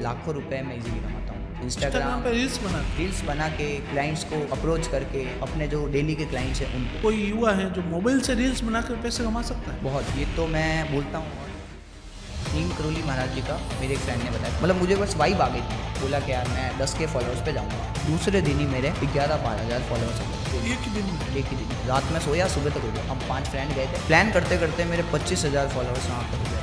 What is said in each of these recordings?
लाखों रुपए मैं इजीली कमाता हूँ। इंस्टाग्राम पे रील्स बना के क्लाइंट्स को अप्रोच करके अपने जो डेली के क्लाइंट्स हैं उनको। कोई युवा है जो मोबाइल से रील्स बनाकर पैसे कमा सकता है? बहुत, ये तो मैं बोलता हूँ। और नीम करोली महाराज जी का मेरे एक फ्रेंड ने बताया, मतलब मुझे बस वाइब आ गई थी। बोला कि यार मैं 10 के फॉलोअर्स पे जाऊँगा। दूसरे दिन ही मेरे 11-12 हज़ार फॉलोअर्स हो गए। एक ही दिन में? एक ही दिन, रात में सोया सुबह तक हो गया। हम 5 फ्रेंड गए थे, प्लान करते करते मेरे 25,000 फॉलोअर्स वहाँ पर हो गए।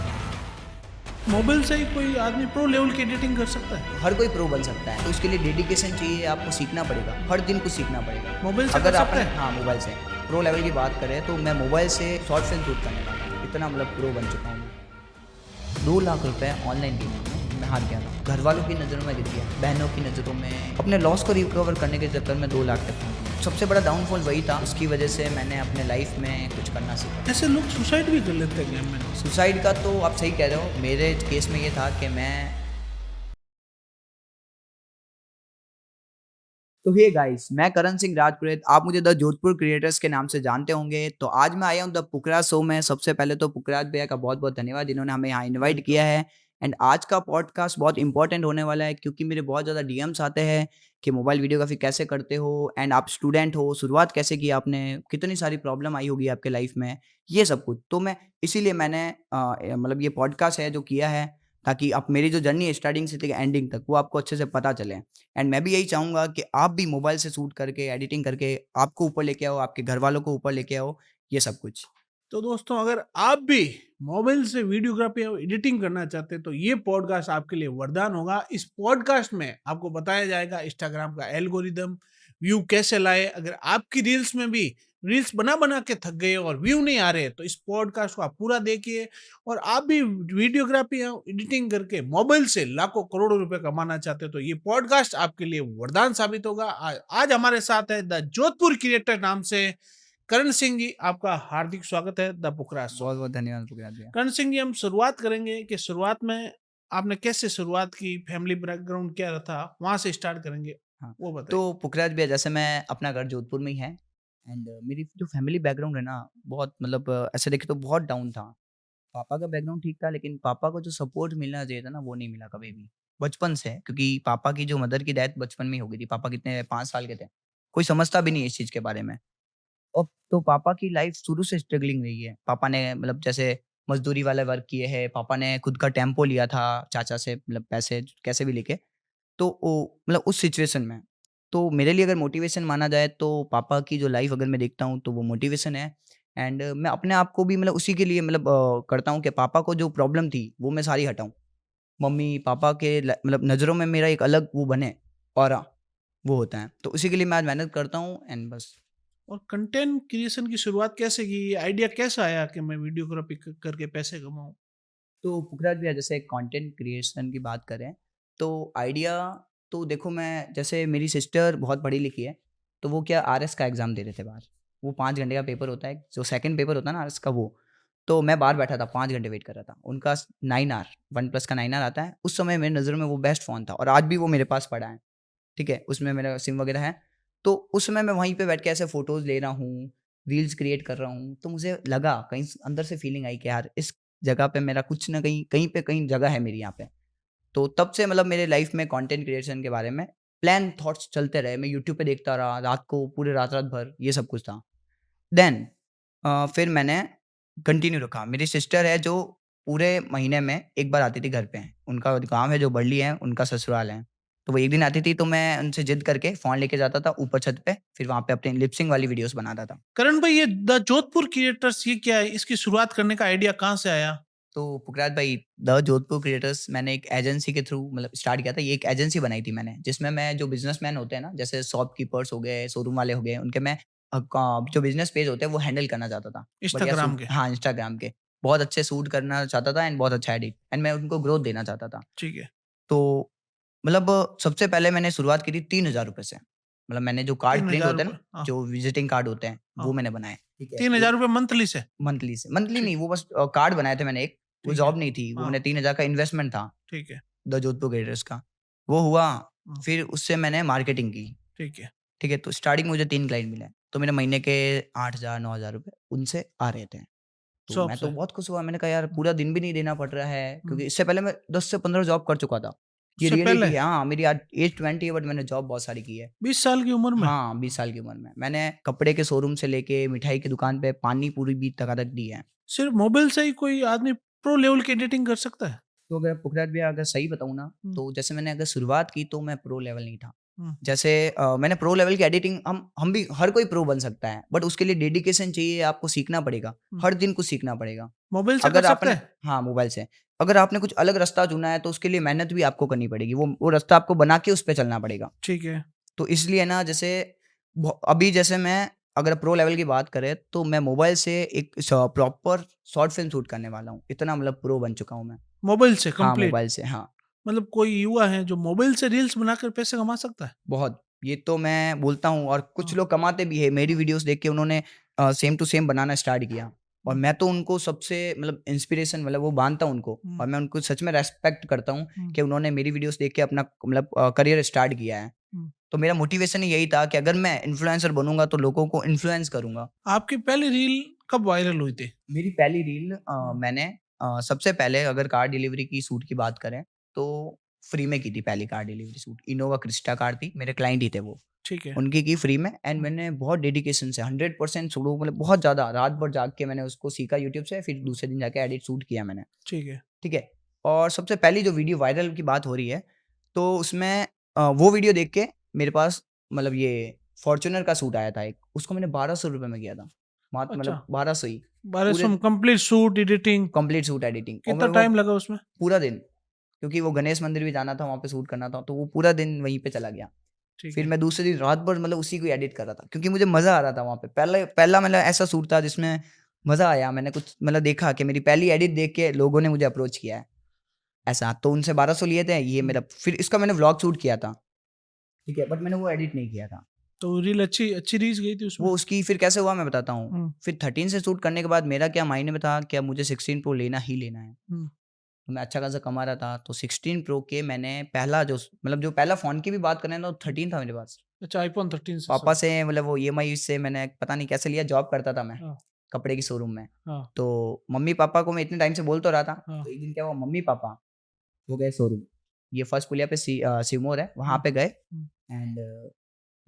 मोबाइल से ही कोई आदमी प्रो लेवल की एडिटिंग कर सकता है? हर कोई प्रो बन सकता है, तो इसके लिए डेडिकेशन चाहिए, आपको सीखना पड़ेगा, हर दिन कुछ सीखना पड़ेगा। मोबाइल से अगर कर सकता आपने है? हाँ मोबाइल से प्रो लेवल की बात करें तो मैं मोबाइल से शॉर्ट फिल्म शूट करने वाला हूँ, इतना मतलब प्रो बन चुका हूँ। 2 लाख रुपए ऑनलाइन गेमिंग में मैं हार गया था। घर वालों की नज़रों में गिर गया, बहनों की नज़रों में, अपने लॉस को रिकवर करने के चक्कर में 2 लाख तक पहुंच गया। सबसे बड़ा डाउनफॉल वही था, उसकी वजह से मैंने अपने लाइफ में कुछ करना सीखा। ऐसे लोग सुसाइड भी कर लेते हैं गेम में। सुसाइड का तो आप सही कह रहे हो, मेरे केस में ये था कि तो हे गाइस, मैं करण सिंह राजपुरोहित, आप मुझे द जोधपुर क्रिएटर्स के नाम से जानते होंगे। तो आज मैं आया हूँ द पुकराज शो में। सबसे पहले तो पुकराज भैया का बहुत-बहुत धन्यवाद, जिन्होंने हमें यहाँ इनवाइट किया है। एंड आज का पॉडकास्ट बहुत इंपॉर्टेंट होने वाला है, क्योंकि मेरे बहुत ज़्यादा डीएम्स आते हैं कि मोबाइल वीडियोग्राफी कैसे करते हो, एंड आप स्टूडेंट हो, शुरुआत कैसे की आपने, कितनी सारी प्रॉब्लम आई होगी आपके लाइफ में, ये सब कुछ। तो मैं इसीलिए मैंने मतलब ये पॉडकास्ट है जो किया है, ताकि आप मेरी जो जर्नी है स्टार्टिंग से लेके एंडिंग तक, वो आपको अच्छे से पता चले। एंड मैं भी यही चाहूँगा कि आप भी मोबाइल से शूट करके, एडिटिंग करके आपको ऊपर लेके आओ, आपके घरवालों को ऊपर लेके आओ, ये सब कुछ। तो दोस्तों, अगर आप भी मोबाइल से वीडियोग्राफी और एडिटिंग करना चाहते हैं तो ये पॉडकास्ट आपके लिए वरदान होगा। इस पॉडकास्ट में आपको बताया जाएगा इंस्टाग्राम का एल्गोरिदम, व्यू कैसे लाए। अगर आपकी रील्स में भी रील्स बना बना के थक गए और व्यू नहीं आ रहे, तो इस पॉडकास्ट को आप पूरा देखिए। और आप भी वीडियोग्राफी और एडिटिंग करके मोबाइल से लाखों करोड़ों रुपए कमाना चाहते हो तो ये पॉडकास्ट आपके लिए वरदान साबित होगा। आज हमारे साथ है द जोधपुर क्रिएटर नाम से करण सिंह जी। आपका हार्दिक स्वागत है द पुखराज शो में। बहुत-बहुत धन्यवाद पुखराज भैया। करण सिंह जी, हम शुरुआत करेंगे कि शुरुआत में आपने कैसे शुरुआत की, फैमिली बैकग्राउंड क्या था, वहां से स्टार्ट करेंगे, हाँ, वो बताइए। तो पुखराज भैया, जैसे मैं, अपना घर जोधपुर में ही है। एंड मेरी जो फैमिली बैकग्राउंड है ना, बहुत मतलब ऐसे देखें तो बहुत डाउन था। पापा का बैकग्राउंड ठीक था, लेकिन पापा को जो सपोर्ट मिलना चाहिए था ना, वो नहीं मिला कभी भी, बचपन से। क्योंकि पापा की जो मदर की डेथ बचपन में ही हो गई थी। पापा कितने 5 साल के थे। कोई समझता भी नहीं है इस चीज़ के बारे में। और तो पापा की लाइफ शुरू से स्ट्रगलिंग रही है। पापा ने मतलब जैसे मज़दूरी वाले वर्क किए हैं। पापा ने खुद का टेम्पो लिया था चाचा से, मतलब पैसे कैसे भी लेके। तो वो मतलब उस सिचुएशन में, तो मेरे लिए अगर मोटिवेशन माना जाए तो पापा की जो लाइफ अगर मैं देखता हूँ तो वो मोटिवेशन है। एंड मैं अपने आप को भी मतलब उसी के लिए मतलब करता हूँ कि पापा को जो प्रॉब्लम थी वो मैं सारी हटाऊँ। मम्मी पापा के मतलब नज़रों में मेरा एक अलग वो बने, ऑरा, वो होता है। तो उसी के लिए मैं आज मेहनत करता हूँ, एंड बस। और कंटेंट क्रिएशन की शुरुआत कैसे की, आइडिया कैसा आया कि मैं वीडियोग्राफी करके पैसे कमाऊं? तो पुखराज भैया, जैसे कंटेंट क्रिएशन की बात करें तो आइडिया, तो देखो, मैं जैसे, मेरी सिस्टर बहुत पढ़ी लिखी है, तो वो क्या आरएस का एग्ज़ाम दे रहे थे बाहर। वो 5 घंटे का पेपर होता है, जो सेकंड पेपर होता है ना आरएस का, वो। तो मैं बाहर बैठा था, 5 घंटे वेट कर रहा था। उनका 9R, वन प्लस का 9R आता है। उस समय मेरी नज़रों में वो बेस्ट फ़ोन था, और आज भी वो मेरे पास पड़ा है, ठीक है? उसमें मेरा सिम वगैरह है। तो उस समय मैं वहीं पे बैठ के ऐसे फ़ोटोज़ ले रहा हूँ, रील्स क्रिएट कर रहा हूँ, तो मुझे लगा कहीं अंदर से फीलिंग आई कि यार इस जगह पे मेरा कुछ ना कहीं, कहीं पे कहीं जगह है मेरी यहाँ पे। तो तब से मतलब मेरे लाइफ में कंटेंट क्रिएशन के बारे में प्लान थॉट्स चलते रहे। मैं यूट्यूब पे देखता रहा, रात को पूरे रात-रात भर, ये सब कुछ था। देन फिर मैंने कंटिन्यू रखा। मेरी सिस्टर है जो पूरे महीने में 1 बार आती थी घर पे। उनका गाँव है जो बरली है, उनका ससुराल है। तो वो 1 दिन आती थी, तो मैं उनसे ज़िद करके फ़ोन लेके जाता था ऊपर छत पे, फिर वहाँ पे अपनी लिप सिंक वाली वीडियोज़ बनाता था। करण भाई, ये द जोधपुर क्रिएटर्स ये क्या है, इसकी शुरुआत करने का आइडिया कहाँ से आया? तो पुखराज भाई, द जोधपुर क्रिएटर्स मैंने एक एजेंसी के थ्रू मतलब स्टार्ट किया था। ये एक एजेंसी बनाई थी मैंने, जिसमें मैं जो बिज़नेसमैन होते हैं ना, जैसे शॉपकीपर्स हो गए, शोरूम वाले हो गए, उनके मैं जो बिज़नेस पेज होते हैं वो हैंडल करना चाहता था। बढ़िया इंस्टाग्राम शूट, के? हाँ, इंस्टाग्राम के। बहुत अच्छे शूट करना चाहता था, एंड बहुत अच्छा एडिट, एंड मैं उनको ग्रोथ देना चाहता था। ठीक है। तो मतलब सबसे पहले मैंने शुरुआत की थी ₹3000 से। मतलब मैंने जो कार्ड तीन प्रिंट हजार होते हैं रुपये ना, हाँ। जो विजिटिंग कार्ड होते हैं, वो हाँ। मैंने बनाए। ठीक है? 3000 रुपये मंथली से? मंथली से, मंथली ठीक। नहीं, वो बस कार्ड बनाए थे मैंने एक, वो ठीक है। जॉब नहीं थी, वो हाँ। मैंने 3000 का इन्वेस्टमेंट था, ठीक है। द जोधपुर ग्रेडर्स का। वो हुआ, हाँ। फिर उससे मैंने मार्केटिंग की, ठीक है। ठीक है? तो स्टार्टिंग में मुझे 3 क्लाइंट मिले, तो मेरे महीने के 8000 9000 रुपए उनसे आ रहे थे। तो शॉप मैं से? तो बहुत खुश हुआ, मैंने कहा यार हम्म, पूरा दिन भी नहीं देना पड़ रहा है, हम्म, क्योंकि इससे पहले मैं 10 से 15 जॉब कर चुका था। ये उससे रियलिटी पहले है। हाँ, मेरी आज एज 20 है बट मैंने जॉब बहुत सारी की है। 20 साल की उम्र में? हाँ, 20 साल की उम्र में। मैंने कपड़े के शोरूम से लेके मिठाई की दुकान पे पानी पूरी भी तक दी है। सिर्फ मोबाइल से ही कोई आदमी प्रो लेवल की एडिटिंग कर सकता है? तो अगर पुखराज भैया अगर सही बताऊँ ना, हुँ, तो जैसे मैंने अगर शुरुआत की तो मैं प्रो लेवल नहीं था। हुँ, जैसे मैंने प्रो लेवल की एडिटिंग हम भी हर कोई प्रो बन सकता है, बट उसके लिए डेडिकेशन चाहिए, आपको सीखना पड़ेगा। हुँ। हर दिन कुछ सीखना पड़ेगा। मोबाइल से कर अगर सकते आपने हैं? हाँ, मोबाइल से। अगर आपने कुछ अलग रास्ता चुना है तो उसके लिए मेहनत भी आपको करनी पड़ेगी। वो रास्ता आपको बना के उस पे चलना पड़ेगा। ठीक है। तो इसलिए ना जैसे अभी जैसे मैं अगर प्रो लेवल की बात करें तो मैं मोबाइल से एक प्रॉपर शॉर्ट फिल्म शूट करने वाला हूँ। इतना मतलब प्रो बन चुका हूँ मैं। मोबाइल से हाँ, कंप्लीट? मोबाइल से हाँ। मतलब कोई युवा है जो मोबाइल से रील्स बनाकर पैसे कमा सकता है? बहुत, ये तो मैं बोलता हूँ और कुछ हाँ, लोग कमाते भी हैं। मेरी हाँ, वीडियोज़ देख के उन्होंने सेम टू सेम बनाना स्टार्ट किया और हुँ, मैं तो उनको सबसे मतलब इंस्पिरेशन मतलब वो मानता हूँ उनको हुँ, और मैं उनको सच में रिस्पेक्ट करता हूँ हुँ, कि उन्होंने मेरी वीडियोज़ देख के अपना मतलब करियर स्टार्ट किया है। हुँ। तो मेरा मोटिवेशन यही था कि अगर मैं इन्फ्लुएंसर बनूँगा तो लोगों को इन्फ्लुएंस करूँगा। आपकी पहली रील कब वायरल हुई थी? मेरी पहली रील हुँ, मैंने सबसे पहले अगर कार डिलीवरी की शूट की बात करें तो फ्री में की थी पहली car delivery shoot. Innova Crysta car थी, मेरे क्लाइंट ही थे वो। ठीक है। उनकी की फ्री में एंड हुँ, मैंने बहुत डेडिकेशन से 100% शुरू मतलब बहुत ज़्यादा रात भर जाग के मैंने उसको सीखा यूट्यूब से, फिर हुँ, दूसरे दिन जाके एडिट शूट किया मैंने, ठीक है। ठीक है? और सबसे पहली जो वीडियो वायरल की बात हो रही है, तो उसमें वो वीडियो देख के मेरे पास मतलब ये फॉर्च्यूनर का सूट आया था एक, उसको मैंने ₹1200 में किया था। मात्र अच्छा, मतलब 1200 ही, 1200 पूरे में complete shoot, editing complete suit editing और कितना मैं वो टाइम लगा उसमें? पूरा दिन, क्योंकि वो गणेश मंदिर भी जाना था, वहाँ पे शूट करना था, तो वो पूरा दिन वहीं पे चला गया। ठीक फिर है। मैं दूसरे दिन रात भर मतलब उसी को एडिट कर रहा था क्योंकि मुझे मज़ा आ रहा था वहाँ पे। पहले पहला मतलब ऐसा शूट था जिसमें मज़ा आया। मैंने कुछ मतलब देखा कि मेरी पहली एडिट देख के लोगों ने मुझे अप्रोच किया है, ऐसा। तो उनसे 1200 लिए थे, ये हुँ, मेरा फिर इसका मैंने व्लॉग शूट किया था, ठीक है? बट मैंने वो एडिट नहीं किया था। तो रील अच्छी अच्छी रीच गई थी उसमें? वो उसकी फिर कैसे हुआ मैं बताता हूँ। हुँ, फिर 13 से शूट करने के बाद मेरा क्या माइंड में था कि अब मुझे 16 प्रो लेना ही लेना है। हुँ। तो मैं अच्छा खासा कमा रहा था, तो 16 प्रो के मैंने पहला जो मतलब जो पहला फ़ोन की भी बात करें ना, तो 13 था मेरे पास। अच्छा आईफ़ोन 13 से पापा सब। से मतलब वो ईएमआई से मैंने पता नहीं कैसे लिया, जॉब करता था मैं, हाँ, कपड़े की शोरूम में। हाँ, तो मम्मी-पापा को मैं इतने टाइम से बोल तो रहा था, हाँ, तो एक दिन क्या हुआ मम्मी-पापा वो गए शोरूम। ये फर्स्ट पुलिया पे सिवमोर है, वहाँ हुँ, पे गए हुँ, एंड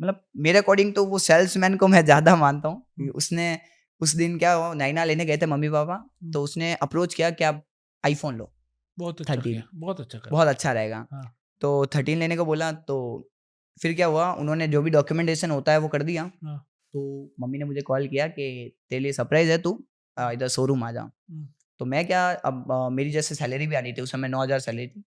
मतलब मेरे अकॉर्डिंग तो वो सेल्समैन को मैं ज़्यादा मानता हूँ कि हुँ, उसने उस दिन क्या हुआ नैना लेने गए थे मम्मी-पापा, हुँ। तो उसने अप्रोच किया कि आप आईफ़ोन लो बहुत अच्छा 13 किया, बहुत अच्छा करा। बहुत अच्छा रहेगा। हाँ, तो 13 लेने को बोला तो फिर क्या हुआ उन्होंने जो भी डॉक्यूमेंटेशन होता है वो कर दिया। हाँ, तो मम्मी ने मुझे कॉल किया कि तेरे लिए सरप्राइज़ है तू हुँ, इधर शोरूम आ जा। हुँ, तो मैं क्या अब मेरी जैसे सैलरी भी आ रही थी उस समय 9000 सैलरी थी।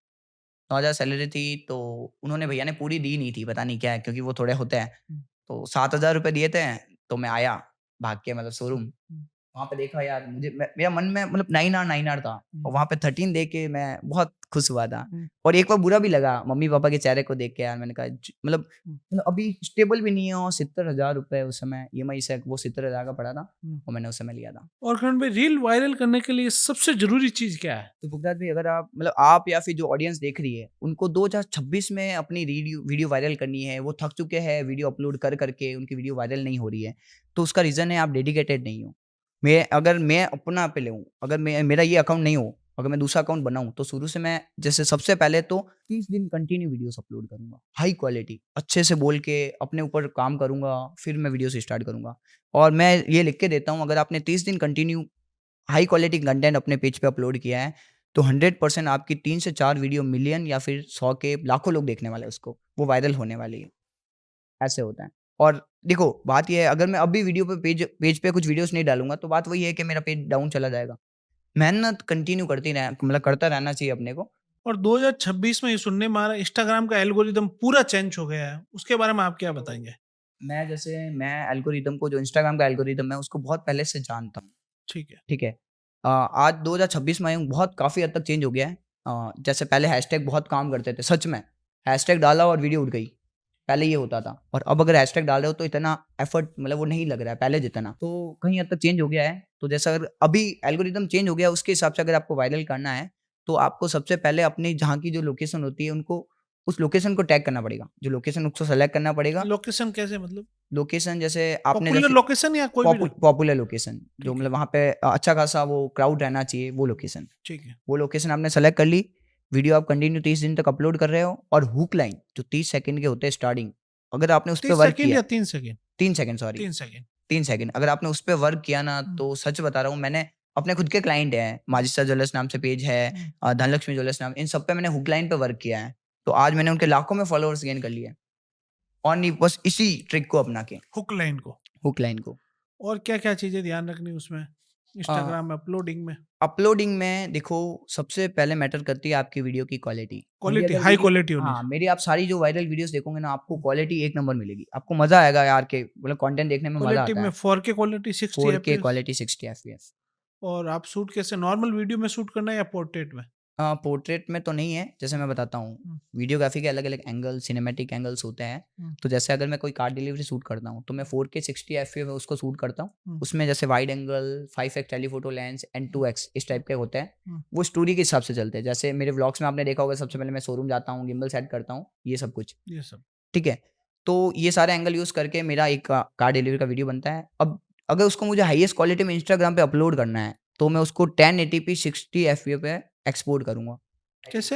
9000 सैलरी थी तो उन्होंने भैया ने पूरी दी नहीं थी, पता नहीं क्या है क्योंकि वो थोड़े होते हैं। हुँ, तो ₹7000 दिए थे तो मैं आया भाग के मतलब शोरूम। हुँ, वहाँ पे देखा यार मुझे मेरा मन में मतलब 9R था हुँ, और वहाँ पे 13 देख के मैं बहुत खुश हुआ था। हुँ, और एक बार बुरा भी लगा मम्मी-पापा के चेहरे को देख के यार मैंने कहा हुँ, मतलब अभी स्टेबल भी नहीं है और ₹70,000 उस समय ईएमआई से वो 70,000 का पड़ा था हुँ। और मैंने उस समय लिया था। और करण भाई रील वायरल करने के लिए सबसे ज़रूरी चीज़ क्या है? तो गुजरात भाई अगर आप मतलब आप या फिर जो ऑडियंस देख रही है उनको 2026 में अपनी वीडियो वीडियो वायरल करनी है, वो थक चुके हैं वीडियो अपलोड कर करके उनकी वीडियो वायरल नहीं हो रही है, तो उसका रीज़न है आप डेडिकेटेड नहीं हो। मैं अपना पे लूँ, अगर मैं मेरा ये अकाउंट नहीं हो, अगर मैं दूसरा अकाउंट बनाऊँ तो शुरू से मैं जैसे सबसे पहले तो 30 दिन कंटिन्यू वीडियोस अपलोड करूँगा, हाई क्वालिटी अच्छे से बोल के अपने ऊपर काम करूँगा, फिर मैं वीडियोस स्टार्ट करूँगा। और मैं ये लिख के देता हूँ अगर आपने 30 दिन कंटिन्यू हाई क्वालिटी कंटेंट अपने पेज पे अपलोड किया है, तो 100% आपकी 3 से 4 वीडियो मिलियन या फिर 100 के लाखों लोग देखने वाले हैं उसको, वो वायरल होने वाली है, ऐसे होता है। और देखो बात ये है अगर मैं अभी वीडियो पे पेज पेज पे कुछ वीडियोज़ नहीं डालूँगा, तो बात वही है कि मेरा पेज डाउन चला जाएगा। मेहनत कंटिन्यू करता रहना चाहिए अपने को। और 2026 में ये सुनने में आ रहा है इंस्टाग्राम का एल्गोरिदम पूरा चेंज हो गया है। उसके बारे में आप क्या बताएँगे? मैं एल्गोरिदम को जो इंस्टाग्राम का एल्गोरिदम है, उसको बहुत पहले से जानता हूँ। ठीक है। ठीक है। आज 2026 में बहुत काफ़ी हद तक चेंज हो गया है। जैसे पहले हैशटैग बहुत काम करते थे, सच में। हैशटैग डाला और वीडियो उड़ गई, पहले ये होता था और अब अगर हैशटैग डाल रहे हो तो इतना एफर्ट मतलब वो नहीं लग रहा है पहले जितना। तो कहीं हद तक चेंज हो गया है। तो जैसा अगर अभी एल्गोरिदम चेंज हो गया है, उसके हिसाब से अगर आपको वायरल करना है, तो आपको सबसे पहले अपनी जहाँ की जो लोकेशन होती है, उनको उस लोकेशन को टैग करना पड़ेगा। जो लोकेशन उसको सेलेक्ट करना पड़ेगा। लोकेशन कैसे मतलब? लोकेशन जैसे आपने पॉपुलर जैसे लोकेशन या कोई भी पॉपुलर लोकेशन जो ठीक है, मतलब वहाँ पे अच्छा खासा वो क्राउड रहना चाहिए वो लोकेशन। ठीक है। वो लोकेशन आपने सेलेक्ट कर ली, वीडियो आप कंटिन्यू 30 दिन तक अपलोड कर रहे हो, और हुक लाइन जो 30 सेकंड के होते हैं स्टार्टिंग, अगर आपने उस पे 30 वर्क सेकंड किया, या 3 second? 3 second sorry, 3 second. 3 second अगर आपने उस पे वर्क किया ना, हुँ, तो सच बता रहा हूँ, मैंने अपने खुद के क्लाइंट हैं, माजिस्ट्रा ज्वेलर्स नाम से पेज है, हुँ। धनलक्ष्मी ज्वेलर्स नाम, इन सब पे मैंने हुक लाइन पे वर्क किया है। तो आज मैंने उनके लाखों में फॉलोअर्स गेन कर लिए हैं, ओनली बस इसी ट्रिक को अपना के, हुक लाइन को। हुक लाइन को। और क्या-क्या चीज़ें ध्यान रखनी उसमें? अ, इंस्टाग्राम में अपलोडिंग में? अपलोडिंग में देखो, सबसे पहले मैटर करती है आपकी वीडियो की क्वालिटी। मेरी क्वालिटी, अगर हाई वीडियो, क्वालिटी होनी हाँ, चाहिए। मेरी आप सारी जो वायरल वीडियोज़ देखोगे ना, आपको क्वालिटी एक नंबर मिलेगी। आपको मज़ा आएगा यार, के मतलब कंटेंट देखने में मज़ा क्वालिटी आता में है। 4K quality 60 4K FPS? Quality 60 FPS. और आप शूट कैसे, नॉर्मल वीडियो में शूट करना है या पोर्ट्रेट में? पोर्ट्रेट में तो नहीं है, जैसे मैं बताता हूँ, हुँ, वीडियोग्राफी के अलग-अलग एंगल, सिनेमैटिक एंगल्स होते हैं। हुँ, तो जैसे अगर मैं कोई कार डिलीवरी शूट करता हूँ, तो मैं 4K 60 एफपीएस में उसको शूट करता हूँ। हुँ, उसमें जैसे wide angle, 5x telephoto lens and 2x इस टाइप के होते हैं। हुँ, वो स्टोरी के हिसाब से चलते हैं। जैसे मेरे व्लॉग्स में आपने देखा होगा, सबसे पहले मैं शोरूम जाता हूँ, गिम्बल सेट करता हूँ, ये सब कुछ, ये सब। ठीक है? तो ये सारे एंगल यूज़ करके मेरा एक कार डिलीवरी का वीडियो बनता है। अब अगर उसको मुझे हाईएस्ट क्वालिटी में इंस्टाग्राम पे अपलोड करना है, तो मैं उसको 1080p 60 एफपीएस पे एक्सपोर्ट करूँगा। कैसे?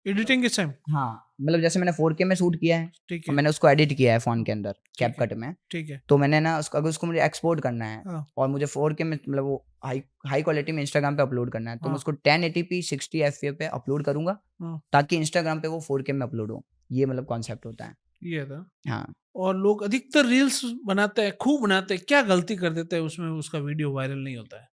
एडिटिंग के टाइम? हाँ, मतलब जैसे मैंने 4K में शूट किया है, ठीक और है। मैंने उसको एडिट किया है फ़ोन हुँ, के अंदर, ठीक है, कैपकट में। ठीक है। तो मैंने ना उसको, अगर उसको मुझे एक्सपोर्ट करना है, हाँ, और मुझे 4K में मतलब वो हाई हाई क्वालिटी में इंस्टाग्राम पे अपलोड करना है, तो मैं हाँ, उसको 1080p 60 एफपीएस पे अपलोड करूँगा, हाँ, ताकि इंस्टाग्राम पे वो 4K में अपलोड हो। ये मतलब कॉन्सेप्ट होता है। ये था। हाँ। और लोग अधिकतर रील्स बनाते हैं, खूब बनाते हैं, क्या गलती कर देते हैं उसमें उसका वीडियो वायरल नहीं होता है?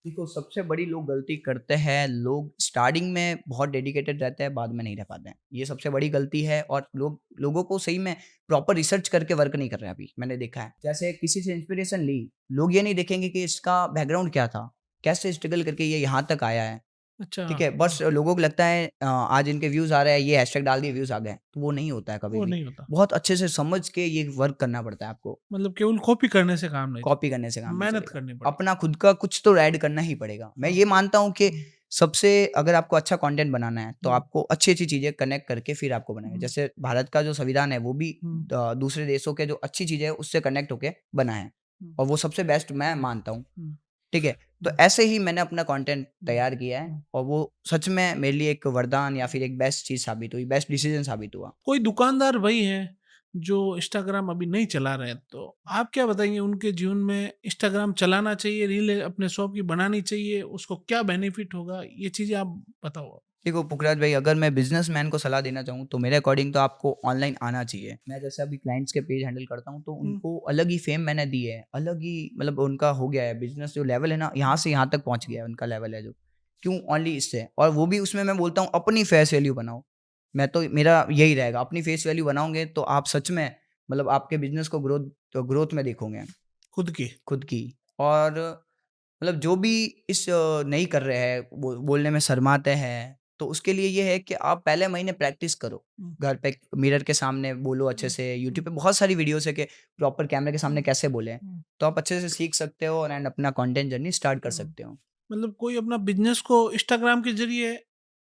देखो, सबसे बड़ी लोग गलती करते हैं, लोग स्टार्टिंग में बहुत डेडिकेटेड रहते हैं, बाद में नहीं रह पाते हैं। ये सबसे बड़ी गलती है, और लोगों को सही में प्रॉपर रिसर्च करके वर्क नहीं कर रहे हैं अभी, मैंने देखा है। जैसे किसी से इंस्पिरेशन ली, लोग ये नहीं देखेंगे कि इसका बैकग्राउंड क्या था, कैसे स्ट्रगल करके ये यहाँ तक आया है। अच्छा, ठीक है, बस हाँ, लोगों को लगता है आज इनके व्यूज़ आ रहे हैं, ये हैशटैग डाल दिए व्यूज़ आ गए, तो वो नहीं होता है कभी वो भी। नहीं होता। बहुत अच्छे से समझ के ये वर्क करना पड़ता है आपको, मतलब केवल कॉपी करने से काम नहीं कॉपी चलेगा, करने से काम नहीं मेहनत चलेगा। करनी पड़ेगी। अपना खुद का कुछ तो ऐड करना ही पड़ेगा। मैं हाँ, ये मानता हूँ कि हुँ, सबसे, अगर आपको अच्छा कंटेंट बनाना है, तो हुँ, आपको अच्छी-अच्छी चीज़ें कनेक्ट करके फिर आपको बनाना है। हुँ, जैसे भारत का जो संविधान है, वो भी हुँ, दूसरे देशों के जो अच्छी चीज़ें हैं, उससे कनेक्ट होके बना है, हुँ, और वो सबसे बेस्ट मैं मानता हूँ। हुँ, ठीक है? तो हुँ, ऐसे ही मैंने अपना कंटेंट हुँ, तैयार किया है, हुँ। और वो सच में मेरे लिए एक वरदान या फिर एक बेस्ट चीज़ साबित हुई, बेस्ट डिसीज़न साबित हुआ। कोई दुकानदार भाई हैं जो इंस्टाग्राम अभी नहीं चला रहे हैं, तो आप क्या बताएँगे उनके जीवन में इंस्टाग्राम चलाना चाहिए, रील अपने शॉप की बनानी चाहिए, उसको क्या बेनिफिट होगा? ये चीज़ें आप बताओ? देखो पुखराज भाई, अगर मैं बिज़नेसमैन को सलाह देना चाहूँ, तो मेरे अकॉर्डिंग तो आपको ऑनलाइन आना चाहिए। मैं जैसे अभी क्लाइंट्स के पेज हैंडल करता हूँ, तो हुँ, उनको अलग ही फ़ेम मैंने दी है, अलग ही मतलब उनका हो गया है बिज़नेस, जो लेवल है ना, यहाँ से यहाँ तक पहुँच गया है उनका लेवल है जो। क्यों? ओनली इससे, और वो भी उसमें मैं बोलता हूँ अपनी फेस वैल्यू बनाओ। मैं तो, मेरा यही रहेगा, अपनी फेस वैल्यू बनाओगे तो आप सच में मतलब आपके बिज़नेस को ग्रोथ में देखोगे खुद की। खुद की। और मतलब जो भी इस नहीं कर रहे हैं, बोलने में शर्माते हैं, तो उसके लिए ये है कि आप पहले महीने प्रैक्टिस करो। हुँ, घर पे मिरर के सामने बोलो अच्छे हुँ, से, यूट्यूब हुँ, पे बहुत सारी वीडियोज़ है कि प्रॉपर कैमरे के सामने हुँ, कैसे बोलें। हुँ, तो आप अच्छे से सीख सकते हो, एंड अपना कंटेंट जर्नी स्टार्ट कर हुँ। सकते हो। मतलब कोई अपना बिज़नेस को इंस्टाग्राम के ज़रिए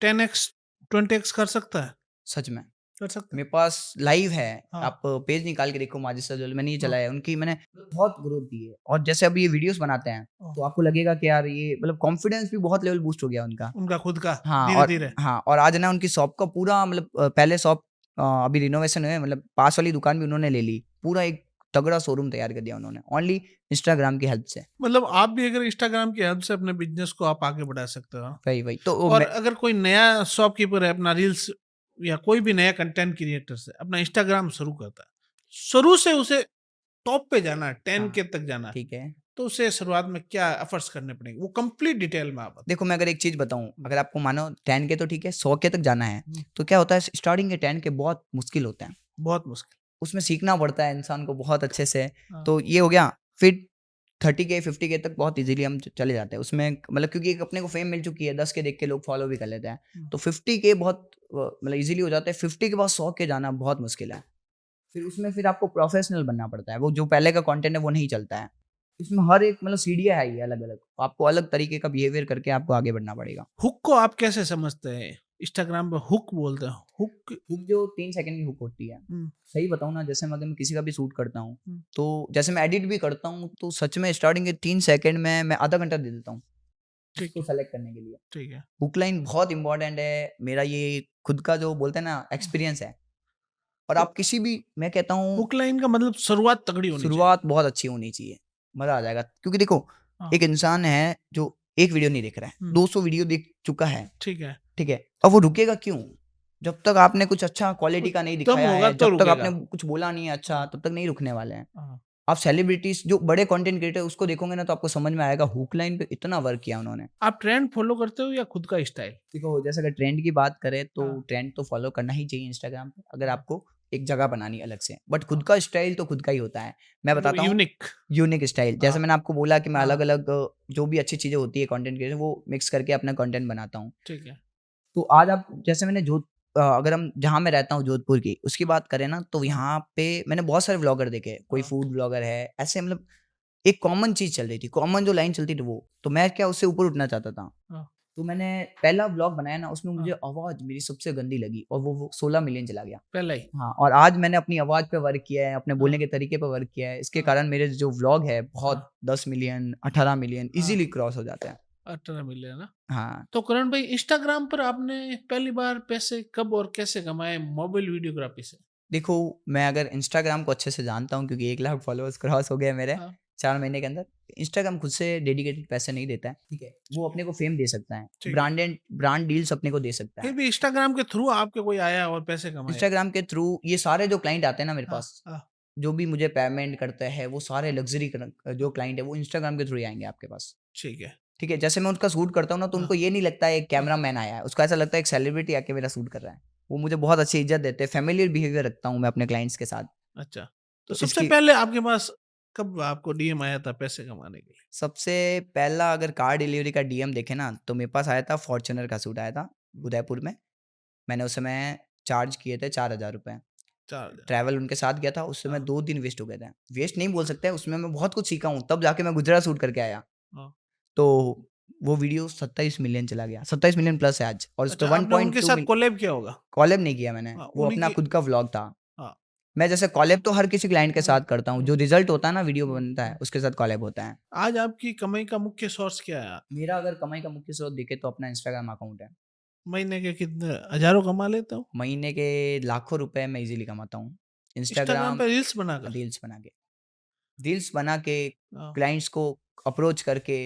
10x 20x कर सकता है? सच में। कर सकता है? मेरे पास लाइव है, हाँ, आप पेज निकाल के देखो, माजिद सजल मैंने ये हाँ, चलाया है, उनकी मैंने बहुत ग्रोथ दी है। और जैसे अब ये वीडियोज़ बनाते हैं, हाँ। तो आपको लगेगा कि यार ये मतलब कॉन्फिडेंस भी बहुत लेवल बूस्ट हो गया उनका। उनका खुद का हाँ, धीरे-धीरे। और आज ना उनकी शॉप का पूरा मतलब पहले शॉप अभी रिनोवेशन हुए, मतलब पास वाली दुकान भी उन्होंने ले ली। पूरा एक तगड़ा शोरूम तैयार कर दिया उन्होंने, ओनली इंस्टाग्राम की हेल्प से। मतलब आप भी अगर इंस्टाग्राम की हेल्प से अपने बिज़नेस को आप आगे बढ़ा सकते हो। वही तो वो और मैं, अगर कोई नया शॉपकीपर है, अपना रील्स या कोई भी नया कंटेंट क्रिएटर्स है, अपना इंस्टाग्राम शुरू करता है। शुरू से उसे टॉप पे जाना है, 10 हाँ, के तक जाना है, ठीक है। तो उसे शुरुआत में क्या एफर्ट्स करने पड़ेंगे? वो कंप्लीट डिटेल में आप बताओ। देखो, मैं अगर एक चीज़ बताऊँ, हुँ, अगर आपको मानो 10 के तो ठीक है, 100 के तक जाना है, हुँ, तो क्या होता है, स्टार्टिंग के 10 के बहुत मुश्किल होते हैं। बहुत मुश्किल। उसमें सीखना पड़ता है इंसान को बहुत अच्छे से। हाँ, तो ये हो गया, फिर 30 के 50 के तक बहुत ईज़िली हम च चले जाते हैं। उसमें मतलब क्योंकि एक अपने को फ़ेम मिल चुकी है, 10 के देख के लोग फ़ॉलो भी कर लेते हैं। हुँ, तो 50 के बहुत मतलब ईज़िली हो जाता है, 50 के बाद 100 के जाना बहुत मुश्किल है। फिर उसमें फिर आपको प्रोफ़ेशनल बनना पड़ता है, वो जो पहले का कंटेंट है वो नहीं चलता है। इसमें हर एक मतलब सीढ़ियाँ है ये अलग-अलग, आपको अलग तरीके का बिहेवियर करके आपको आगे बढ़ना पड़ेगा। हुक को आप कैसे समझते हैं? इंस्टाग्राम पे हुक बोलते हैं, हुक। हुक जो 3 सेकंड की हुक होती है, हुँ, सही बताऊँ ना, जैसे मैं अगर मैं किसी का भी शूट करता हूँ, हुँ, तो जैसे मैं एडिट भी करता हूँ, तो सच में स्टार्टिंग के 3 सेकंड में मैं आधा घंटा दे देता हूँ। ठीक उसको है, सेलेक्ट करने के लिए। ठीक है। हुक लाइन बहुत इंपॉर्टेंट है। मेरा ये खुद का जो बोलते हैं ना एक्सपीरियंस है। और तो आप किसी भी, मैं कहता हूँ हुक लाइन का मतलब शुरुआत तगड़ी होनी चाहिए। शुरुआत बहुत अच्छी होनी चाहिए, मज़ा आ जाएगा। क्योंकि देखो, हाँ, एक इंसान है जो एक वीडियो नहीं देख रहा है, हुँ, 200 वीडियो देख चुका है, ठीक है। ठीक है? अब वो रुकेगा क्यों? जब तक आपने कुछ अच्छा क्वालिटी कुछ का नहीं दम दिखाया होगा है, तो जब तक आपने रुकेगा। कुछ बोला नहीं है अच्छा, हाँ, तब तक नहीं रुकने वाले हैं। हाँ। आप सेलिब्रिटीज़ जो बड़े कंटेंट क्रिएटर उसको देखोगे ना, तो आपको समझ में आएगा हुक लाइन पे इतना वर्क किया उन्होंने। आप ट्रेंड फ़ॉलो करते हो या खुद का स्टाइल? देखो, जैसे अगर ट्रेंड की बात करें तो हाँ, ट्रेंड तो फ़ॉलो करना ही चाहिए इंस्टाग्राम पे, अगर हाँ, आपको एक जगह बनानी है अलग से। बट खुद हाँ। का स्टाइल तो खुद का ही होता है। मैं मतलब बताता हूँ, यूनिक। Unique style. हाँ, जैसे मैंने आपको बोला कि मैं हाँ, अलग-अलग जो भी अच्छी चीज़ें होती है कंटेंट क्रिएशन, वो मिक्स करके अपना कंटेंट बनाता हूँ। ठीक है। तो आज आप जैसे अगर हम जहाँ मैं रहता हूँ जोधपुर की, उसकी हाँ, बात करें ना, तो हाँ, यहाँ पे मैंने बहुत सारे व्लॉगर देखे हैं। कोई हाँ, फूड व्लॉगर है, ऐसे मतलब एक कॉमन चीज़ चल रही थी, कॉमन जो लाइन चलती थी वो। तो मैं क्या उससे ऊपर उठना चाहता था। हाँ, तो मैंने पहला व्लॉग बनाया ना, उसमें मुझे हाँ। आवाज़ मेरी सबसे गंदी लगी और वो 16 मिलियन चला गया। पहला ही। हाँ, और आज मैंने अपनी आवाज़ पे वर्क किया है, अपने बोलने हाँ, के तरीके पे वर्क किया है। इसके हाँ, कारण मेरे जो व्लॉग है हाँ, बहुत 10 मिलियन, 18 मिलियन हाँ। ईज़िली क्रॉस हो जाते हैं। 18 मिलियन ना? हाँ। तो करण भाई इंस्टाग्राम पर आपने पहली बार पैसे कब और कैसे कमाए मोबाइल वीडियोग्राफी से? देखो, मैं अगर इंस्टाग्राम को अच्छे से जानता हूँ, क्योंकि 1 लाख फॉलोअर्स क्रॉस हो गए मेरे हाँ, 4 महीने के अंदर। इंस्टाग्राम खुद से डेडिकेटेड पैसे नहीं देता है, ठीक है? वो अपने को फ़ेम दे सकता है, ठीक है। ब्रांड डील्स अपने को दे सकता फिर है। भी इंस्टाग्राम के थ्रू आपके कोई आया और पैसे कमाए? इंस्टाग्राम के थ्रू ये सारे जो क्लाइंट आते हैं ना मेरे हाँ, पास, हाँ, जो भी मुझे पेमेंट करता है, वो सारे लग्ज़री जो हाँ, क्लाइंट है, वो इंस्टाग्राम के थ्रू ही आएँगे आपके पास, ठीक है। ठीक है? जैसे मैं उनका शूट करता हूँ ना, तो हाँ, उनको ये नहीं लगता है एक हाँ, कैमरामैन आया है, उसको ऐसा लगता है एक सेलिब्रिटी आके मेरा शूट कर रहा है। वो मुझे बहुत अच्छी इज़्ज़त देते हैं, फ़ैमिलियल बिहेवियर रखता हूँ मैं अपने क्लाइंट्स के साथ। अच्छा। तो तो सबसे इसकी पहले आपके पास कब आपको डीएम आया था पैसे कमाने के लिए? सबसे पहला अगर कार डिलीवरी का डीएम देखें ना, तो मेरे पास आया था फॉर्च्यूनर का सूट आया था, उदयपुर में। मैंने उस समय चार्ज किए थे ₹4000। 4000। ट्रैवल उनके साथ गया था, उस समय हाँ, 2 दिन वेस्ट हो गए थे। वेस्ट नहीं बोल सकते, उसमें मैं बहुत कुछ सीखा हूँ, तब जाके मैं गुजरात शूट करके आया। हाँ। तो वो वीडियो 27 मिलियन चला गया, 27 मिलियन प्लस है आज, और उसपे अच्छा आपने उनके 1.2 साथ कोलैब किया होगा? कोलैब नहीं किया मैंने, हाँ, वो उन्हीं अपना की। खुद का व्लॉग था। हाँ। मैं जैसे कोलैब तो हर किसी क्लाइंट के हुँ, साथ करता हूँ, हुँ, जो रिज़ल्ट होता है ना वीडियो हुँ, बनता है, हुँ। उसके साथ कोलैब होता है। आज आपकी कमाई का मुख्य सोर्स क्या है? मेरा अगर कमाई का मुख्य स्रोत देखे तो अपना इंस्टाग्राम अकाउंट है। महीने के कितने हज़ारों कमा लेते हो? महीने के लाखों रुपए मैं ईज़िली कमाता हूँ। इंस्टाग्राम इंस्टाग्राम पे रील्स बनाकर? रील्स बना के रील्स बना के हाँ, क्लाइंट्स को अप्रोच करके,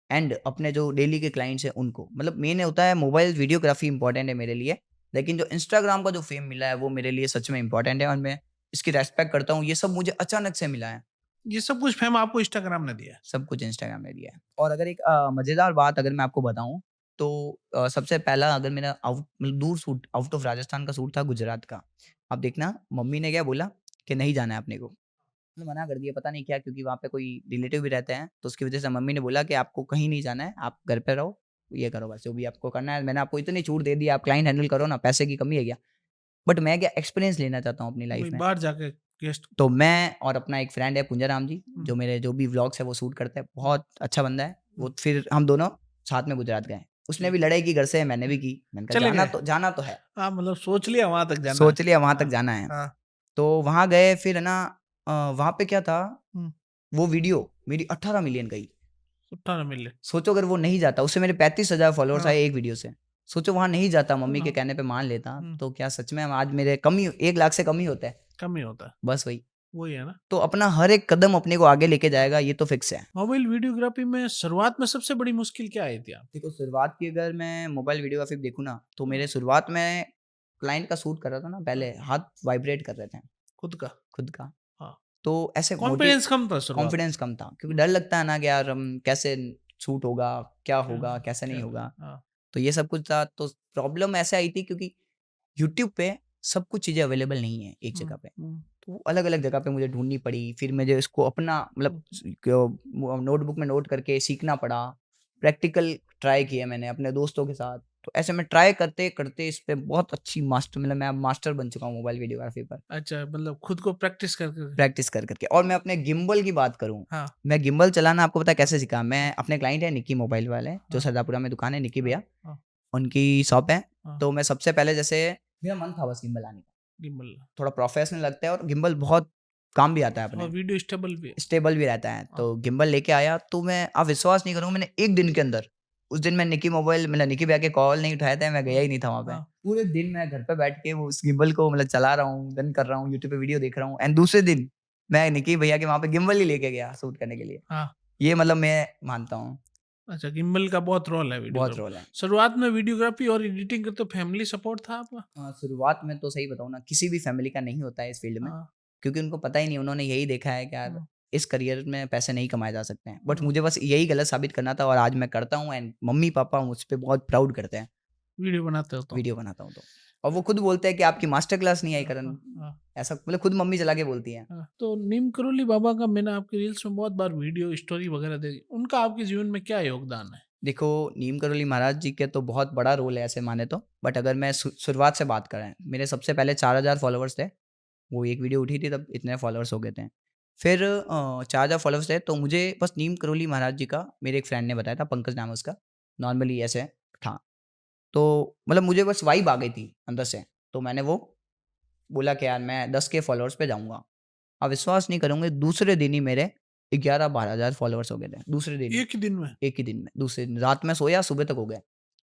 एंड अपने जो डेली के क्लाइंट्स हैं उनको, मतलब मेन होता है मोबाइल वीडियोग्राफी इंपॉर्टेंट है मेरे लिए, लेकिन जो इंस्टाग्राम का जो फेम मिला है वो मेरे लिए सच में इंपॉर्टेंट है और मैं इसकी रेस्पेक्ट करता हूँ। ये सब मुझे अचानक से मिला है, ये सब कुछ फ़ेम आपको इंस्टाग्राम ने दिया है। सब कुछ इंस्टाग्राम ने दिया है। और अगर एक मज़ेदार बात अगर मैं आपको बताऊँ, तो सबसे पहला अगर मेरा मतलब दूर शूट आउट ऑफ राजस्थान का शूट था गुजरात का। अब देखना मम्मी ने क्या बोला कि नहीं जाना है अपने को। मैंने मना कर दिया, पता नहीं क्या, क्योंकि वहाँ पे कोई रिलेटिव भी रहते हैं, तो उसकी वज़ह से मम्मी ने बोला कि आपको कहीं नहीं जाना है, आप घर पे रहो, ये करो बस जो भी आपको करना है। मैंने आपको इतनी छूट दे दी, आप क्लाइंट हैंडल करो ना, पैसे की कमी है क्या? बट मैं क्या एक्सपीरियंस लेना चाहता हूँ अपनी वही लाइफ़ में। बाहर जाके गेस्ट। तो मैं और अपना एक फ्रेंड है पूंजाराम जी, हुँ, जो मेरे जो भी व्लॉग्स है वो शूट करते हैं, हुँ, बहुत अच्छा बंदा है। हुँ, वो फिर हम दोनों साथ में गुजरात गए। उसने ठीक। भी लड़ाई की घर से, मैंने भी की। मैंने कहा चले गए? जाना तो है। हाँ, मतलब सोच लिया वहाँ तक जाना है। सोच लिया वहाँ तक हाँ, जाना है। हाँ, तो वहाँ गए फिर है ना, वहाँ पे क्या था, हुँ, वो वीडियो मेरी 18 मिलियन गई। 18 मिले। सोचो अगर वो नहीं जाता, उससे मेरे 35,000 फॉलोअर्स हाँ, आए एक वीडियो से। सोचो वहाँ नहीं जाता, मम्मी के हाँ, कहने पे मान लेता, हुँ, तो क्या सच में आज मेरे कम ही 1 लाख से कम ही होता है। कम ही होता है। बस वही। वही है ना? तो अपना हर एक कदम अपने को आगे लेके हाँ। जाएगा, ये तो फिक्स है। मोबाइल वीडियोग्राफी में शुरुआत में सबसे बड़ी मुश्किल क्या आई थी आप? देखो, शुरुआत की अगर मैं मोबाइल वीडियोग्राफी देखूँ ना, तो हाँ, मेरे शुरुआत में क्लाइंट का शूट कर रहा था ना, हाँ, पहले हाथ वाइब्रेट कर रहे थे खुद का। खुद का। हाँ, तो ऐसे कॉन्फिडेंस कम था शुरुआत में। कॉन्फिडेंस कम था, क्योंकि हुँ, डर लगता है ना कि यार हम कैसे शूट होगा, क्या क्या होगा, कैसे नहीं क्या होगा। हाँ, तो ये सब कुछ था, तो प्रॉब्लम ऐसे आई थी क्योंकि यूट्यूब पे सब कुछ चीज़ें अवेलेबल नहीं है एक हुँ, जगह पे। हुँ, तो अलग-अलग जगह पे मुझे ढूँढनी पड़ी, फिर मुझे इसको अपना मतलब हुँ, नोटबुक में नोट करके सीखना पड़ा। प्रैक्टिकल ट्राई किए मैंने अपने दोस्तों के साथ। तो ऐसे में ट्राई करते-करते इस पे बहुत अच्छी मास्टर मतलब मैं अब मास्टर बन चुका हूँ मोबाइल वीडियोग्राफी पर, अच्छा मतलब खुद को प्रैक्टिस करके। प्रैक्टिस कर के। और मैं अपने गिम्बल की बात करूँ, हाँ, मैं गिम्बल चलाना आपको पता है कैसे सीखा? हाँ, मैं अपने क्लाइंट है निकी मोबाइल वाले, जो हाँ, सरदापुरा में दुकान है निकी हाँ, भैया, हाँ, उनकी शॉप है। हाँ, तो मैं सबसे पहले जैसे मेरा मन था बस गिम्बल लाने का। गिम्बल थोड़ा प्रोफेशनल लगता है और गिम्बल बहुत काम भी आता है और अपने, वीडियो स्टेबल भी है। स्टेबल भी रहता है। हाँ, तो गिम्बल लेके आया, तो मैं आप विश्वास नहीं करोगे, मैंने 1 दिन के अंदर उस दिन मैं निकी मोबाइल मतलब निकी भैया के कॉल नहीं उठाए थे, मैं गया ही नहीं था वहाँ पे। हाँ, पूरे दिन मैं घर पे बैठ के वो उस गिम्बल को मतलब चला रहा हूँ, रन कर रहा हूँ, यूट्यूब पे वीडियो देख रहा हूँ एंड दूसरे दिन मैं निकी भैया के वहाँ पे गिम्बल ही लेके गया शूट करने के लिए। हाँ। ये मतलब मैं मानता हूँ, अच्छा, गिम्बल का बहुत रोल है बहुत वीडियोग्राफी। रोल है। शुरुआत में वीडियोग्राफी और एडिटिंग करते फैमिली सपोर्ट था आपका? शुरुआत में तो सही बताऊँ ना, किसी भी फैमिली का नहीं होता है इस फील्ड में, हाँ, क्योंकि उनको पता ही नहीं, उन्होंने यही देखा है कि यार हाँ, इस करियर में पैसे नहीं कमाए जा सकते हैं। बट हाँ। मुझे बस यही गलत साबित करना था और आज मैं करता हूँ एंड मम्मी-पापा मुझ पे बहुत प्राउड करते हैं, वीडियो बनाते हो तो? वीडियो बनाता हूँ तो। और वो खुद बोलते हैं कि आपकी मास्टर क्लास नहीं आई हाँ, करण, हाँ, हाँ, ऐसा मतलब खुद मम्मी चला के बोलती हैं। हाँ। तो नीम करोली बाबा का मैंने आपकी रील्स में बहुत बार वीडियो स्टोरी वगैरह देखी। उनका आपके जीवन में क्या योगदान है? देखो, नीम करोली महाराज जी के तो बहुत बड़ा रोल है ऐसे माने तो, बट अगर मैं शुरुआत से बात करें, मेरे सबसे पहले 4000 फॉलोवर्स थे। वो एक वीडियो उठी थी तब इतने फॉलोअर्स हो गए थे। फिर 4000 फॉलोअर्स थे तो मुझे बस नीम करोली महाराज जी का मेरे एक फ्रेंड ने बताया था, पंकज नाम है उसका, नॉर्मली ऐसे था। तो मतलब मुझे बस वाइब आ गई थी अंदर से, तो मैंने वो बोला कि यार मैं 10 के फॉलोअर्स पे जाऊँगा। आप विश्वास नहीं करोगे, दूसरे दिन ही मेरे 11-12 हज़ार फॉलोअर्स हो गए थे, दूसरे दिन ही, एक ही दिन में? एक ही दिन में, दूसरे दिन। रात में सोया, सुबह तक हो गए।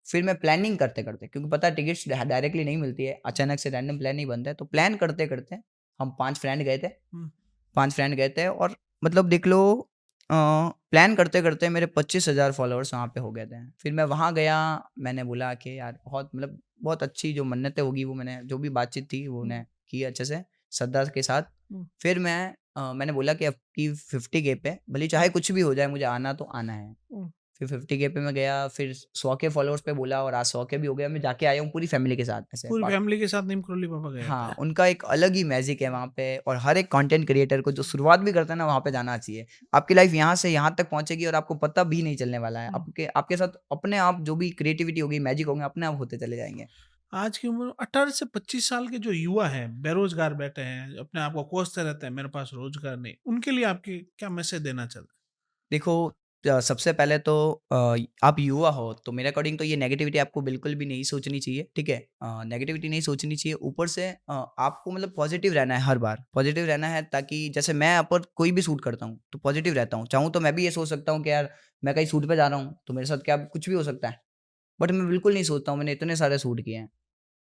फिर मैं प्लानिंग करते-करते, क्योंकि पता है टिकट्स डायरेक्टली नहीं मिलती है, अचानक से रैंडम प्लान नहीं बनता है, तो प्लान करते-करते हम 5 फ्रेंड गए थे। हुँ। 5 फ्रेंड गए थे और मतलब देख लो प्लान करते-करते मेरे 25,000 फॉलोअर्स वहाँ पे हो गए थे। फिर मैं वहाँ गया, मैंने बोला कि यार बहुत मतलब बहुत अच्छी जो मन्नतें होगी वो मैंने जो भी बातचीत थी वो हुँ, मैंने की अच्छे से, श्रद्धा के साथ। हुँ, फिर मैंने बोला कि अब की 50 के पे भले चाहे हुँ, कुछ भी हो जाए मुझे आना तो आना है। हुँ। फिर 50 के पे मैं गया, फिर 100 के फॉलोअर्स पे बोला और आज 100 के भी हो गए। मैं जाके आया हूँ पूरी फैमिली के साथ ऐसे। पूरी फैमिली के साथ नीम करोली बाबा गए थे। हाँ, उनका एक अलग ही मैजिक है वहाँ पे और हर एक कंटेंट क्रिएटर को जो शुरुआत भी करता है ना, वहाँ पे जाना चाहिए। आपकी लाइफ यहाँ से यहाँ तक पहुँचेगी और आपको पता भी नहीं चलने वाला है। हुँ। आपके आपके साथ अपने आप जो भी क्रिएटिविटी होगी, मैजिक होंगे, अपने आप होते चले जाएँगे। आज की उम्र 18 से 25 साल के जो युवा हैं, बेरोज़गार बैठे हैं, अपने आप को कोसते रहते हैं, मेरे पास रोज़गार नहीं, उनके लिए आपकी क्या मैसेज देना चाहते हैं? देखो सबसे पहले तो आप युवा हो तो मेरे अकॉर्डिंग तो ये नेगेटिविटी आपको बिल्कुल भी नहीं सोचनी चाहिए, ठीक है? नेगेटिविटी नहीं सोचनी चाहिए, ऊपर से आपको मतलब पॉजिटिव रहना है हर बार, पॉजिटिव रहना है ताकि जैसे मैं यहाँ पर कोई भी शूट करता हूँ, तो पॉजिटिव रहता हूँ। चाहूँ तो मैं भी ये सोच सकता हूँ कि यार मैं कहीं शूट पे जा रहा हूँ, तो मेरे साथ क्या कुछ भी हो सकता है। बट मैं बिल्कुल नहीं सोचता हूँ, मैंने इतने सारे शूट किए हैं।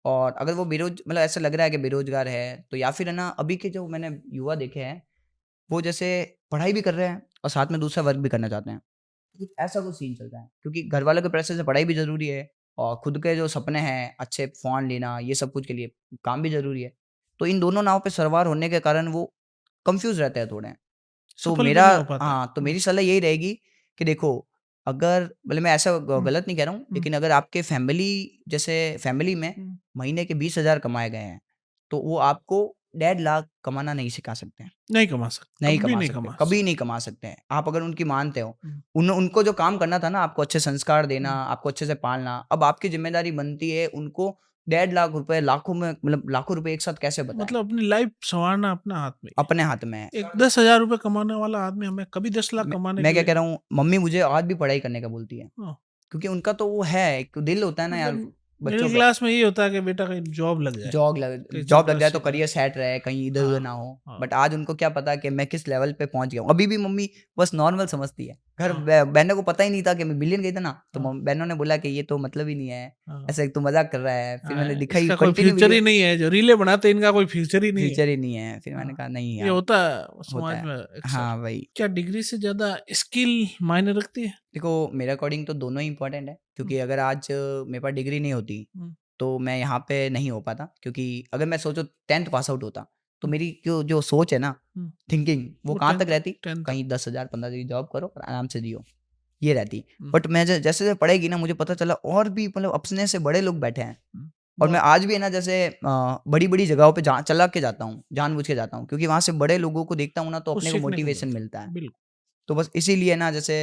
और अगर वो मतलब ऐसा लग रहा है कि बेरोज़गार है, तो या फिर है ना अभी के जो मैंने युवा देखे हैं, वो जैसे पढ़ाई भी कर रहे हैं और साथ में दूसरा वर्क भी करना चाहते हैं। कुछ ऐसा कुछ सीन चल रहा है क्योंकि घर वालों के प्रेशर से पढ़ाई भी ज़रूरी है और खुद के जो सपने हैं अच्छे फ़ोन लेना ये सब कुछ के लिए काम भी ज़रूरी है। तो इन दोनों नाव पे सवार होने के कारण वो कन्फ्यूज़ रहते हैं थोड़े। तो सफल भी नहीं हो पाते। हाँ, तो हुँ, मेरी सलाह यही रहेगी कि देखो अगर मतलब मैं ऐसा हुँ, गलत नहीं कह रहा हूँ, हुँ, लेकिन अगर आपके फैमिली में हुँ। महीने के 20,000 कमाए गए हैं, तो वो आपको 1.5 लाख कमाना नहीं सिखा सकते हैं। नहीं कमा सकते, नहीं कभी कमा नहीं सकते, कमा कभी सकते। नहीं कमा सकते हैं। आप अगर उनकी मानते हो, हुँ, उनको जो काम करना था ना, आपको अच्छे संस्कार देना, हुँ। आपको अच्छे से पालना, अब आपकी ज़िम्मेदारी बनती है उनको 1.5 लाख रुपए लाखों में मतलब लाखों रुपए एक साथ कैसे बताएँ? मतलब अपनी लाइफ़ सँवारना अपने हाथ में ही अपने हाथ में है। है। एक 10,000 रुपए कमाने वाला आदमी हमें कभी 10 लाख कमाने मैं के क्या लिए कह रहा हूँ, मम्मी मुझे आज भी पढ़ाई करने का बोलती है, हाँ, क्योंकि उनका तो वो है, एक दिल होता है ना यार मतलब मिडल बच्चों पे। क्लास में ये होता है कि बेटा कहीं जॉब लग जाए, कहीं जॉब लग सरकारी जाए तो सेक्टर करियर सेट रहे, कहीं इधर-उधर हाँ, ना हो। हाँ, बट आज उनको क्या पता कि मैं किस लेवल पे पहुँच गया हूँ। अभी भी मम्मी बस नॉर्मल समझती है। घर हाँ, बहनों को पता ही नहीं था कि मैं बिलियन गई थी ना, तो हाँ, बहनों ने बोला कि ये तो मतलब ही नहीं है, हाँ। ऐसे तू मज़ाक कर रहा है। फिर मैंने हाँ, दिखाई इसका कोई कंटिन्यू फ्यूचर वीडियो, ही नहीं है, जो रीलें बनाते हैं इनका कोई फ्यूचर ही नहीं है। फ्यूचर ही नहीं है। फिर मैंने हाँ, कहा नहीं ये यार, होता है होता समाज है। में अक्सर। हाँ, वही। क्या डिग्री से ज़्यादा स्किल मायने रखती है? देखो मेरे अकॉर्डिंग तो दोनों ही इम्पोर्टेंट है, हुँ, क्योंकि अगर आज मेरे पास डिग्री नहीं होती हुँ, तो मैं यहाँ पे नहीं हो पाता, क्योंकि अगर मैं सोचो 10th पास आउट होता तो हुँ, मेरी जो जो सोच है ना, हुँ। थिंकिंग वो वो कहाँ तक 10th रहती, 10th तक। कहीं 10,000 15,000 की जॉब करो और आराम से जियो, ये रहती। हुँ, बट मैं जैसे जैसे पढ़ेगी ना मुझे पता चला और भी मतलब अपने से बड़े लोग बैठे हैं। हुँ। और मैं बहुत आज भी है ना जैसे बड़ी बड़ी जगहों पे चला के जाता हूँ, जानबूझ के जाता हूँ, क्योंकि वहाँ से बड़े लोगों को देखता हूँ ना तो कुछ अपने को सीखने को मोटिवेशन मिलता मिलता है। है। बिल्कुल, तो बस इसीलिए ना जैसे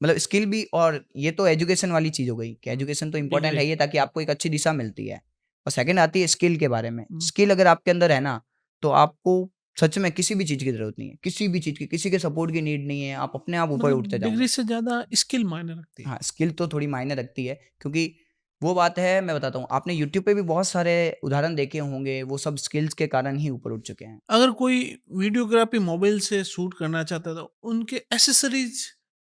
मतलब स्किल भी, और ये तो एजुकेशन वाली चीज़ हो गई कि हुँ। एजुकेशन तो इम्पोर्टेंट डिग्री है ही है ताकि आपको एक अच्छी दिशा मिलती है। और सेकंड आती है स्किल के बारे में। हुँ, स्किल अगर आपके अंदर है ना, तो आपको सच में किसी भी चीज़ की ज़रूरत नहीं है। किसी भी चीज़ की, किसी के सपोर्ट की नीड नहीं है। आप अपने आप ऊपर मतलब उठते जाओगे। डिग्री से ज़्यादा स्किल मायने रखती है। हाँ, स्किल तो थोड़ी मायने रखती है, क्योंकि वो बात है, मैं बताता हूँ, आपने यूट्यूब पे भी बहुत सारे उदाहरण देखे होंगे, वो सब स्किल्स के कारण ही ऊपर उठ चुके हैं। अगर कोई वीडियोग्राफी मोबाइल से शूट करना चाहता है तो उनके एक्सेसरीज़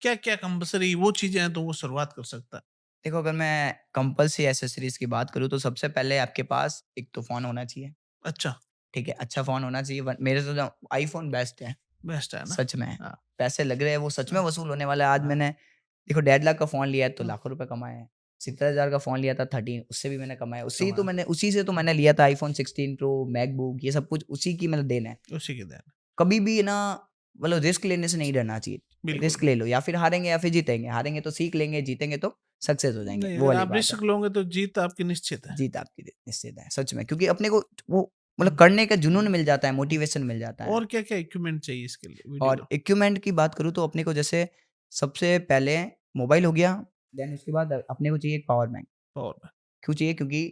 क्या-क्या कंपल्सरी वो चीज़ें हैं तो वो शुरुआत कर सकता है? देखो अगर मैं कंपल्सरी एक्सेसरीज़ की बात करूँ तो सबसे पहले आपके पास एक तो फ़ोन होना चाहिए, अच्छा, ठीक है? अच्छा फ़ोन होना चाहिए व मेरे से तो आईफ़ोन बेस्ट है, बेस्ट है ना? सच में। हाँ, पैसे लग रहे हैं वो सच में हाँ, वसूल होने वाला है। आज हाँ, मैंने देखो 1.5 लाख का फ़ोन लिया है तो हाँ, लाखों रुपए कमाए हैं। 70,000 का फ़ोन लिया था 13 उससे भी मैंने कमाए। कमाल। उसी से तो मैंने लिया था आईफ़ोन 16 प्रो, मैकबुक ये सब कुछ उसी की मतलब देन है। उसी की देन है। कभी भी ना मतलब रिस्क लेने से नहीं डरना चाहिए। बिल्कुल। रिस्क ले लो या फिर हारेंगे या फिर जीतेंगे। हारेंगे तो सीख लेंगे, जीतेंगे तो सक्सेस हो जाएँगे, नहीं, वो अगर वाली आप बात है। रिस्क लोगे तो जीत आपकी निश्चित है। जीत आपकी निश्चित है, सच में क्योंकि अपने को वो मतलब हुँ, करने का जुनून हुँ, मिल जाता है, हुँ। मोटिवेशन मिल जाता है। और क्या-क्या इक्विपमेंट चाहिए इसके लिए और वीडियोग्राफी इक्विपमेंट की बात करूँ तो अपने को जैसे सबसे पहले मोबाइल हो गया, देन उसके बाद अपने को चाहिए एक पावर बैंक। पावर में? क्यों चाहिए? क्योंकि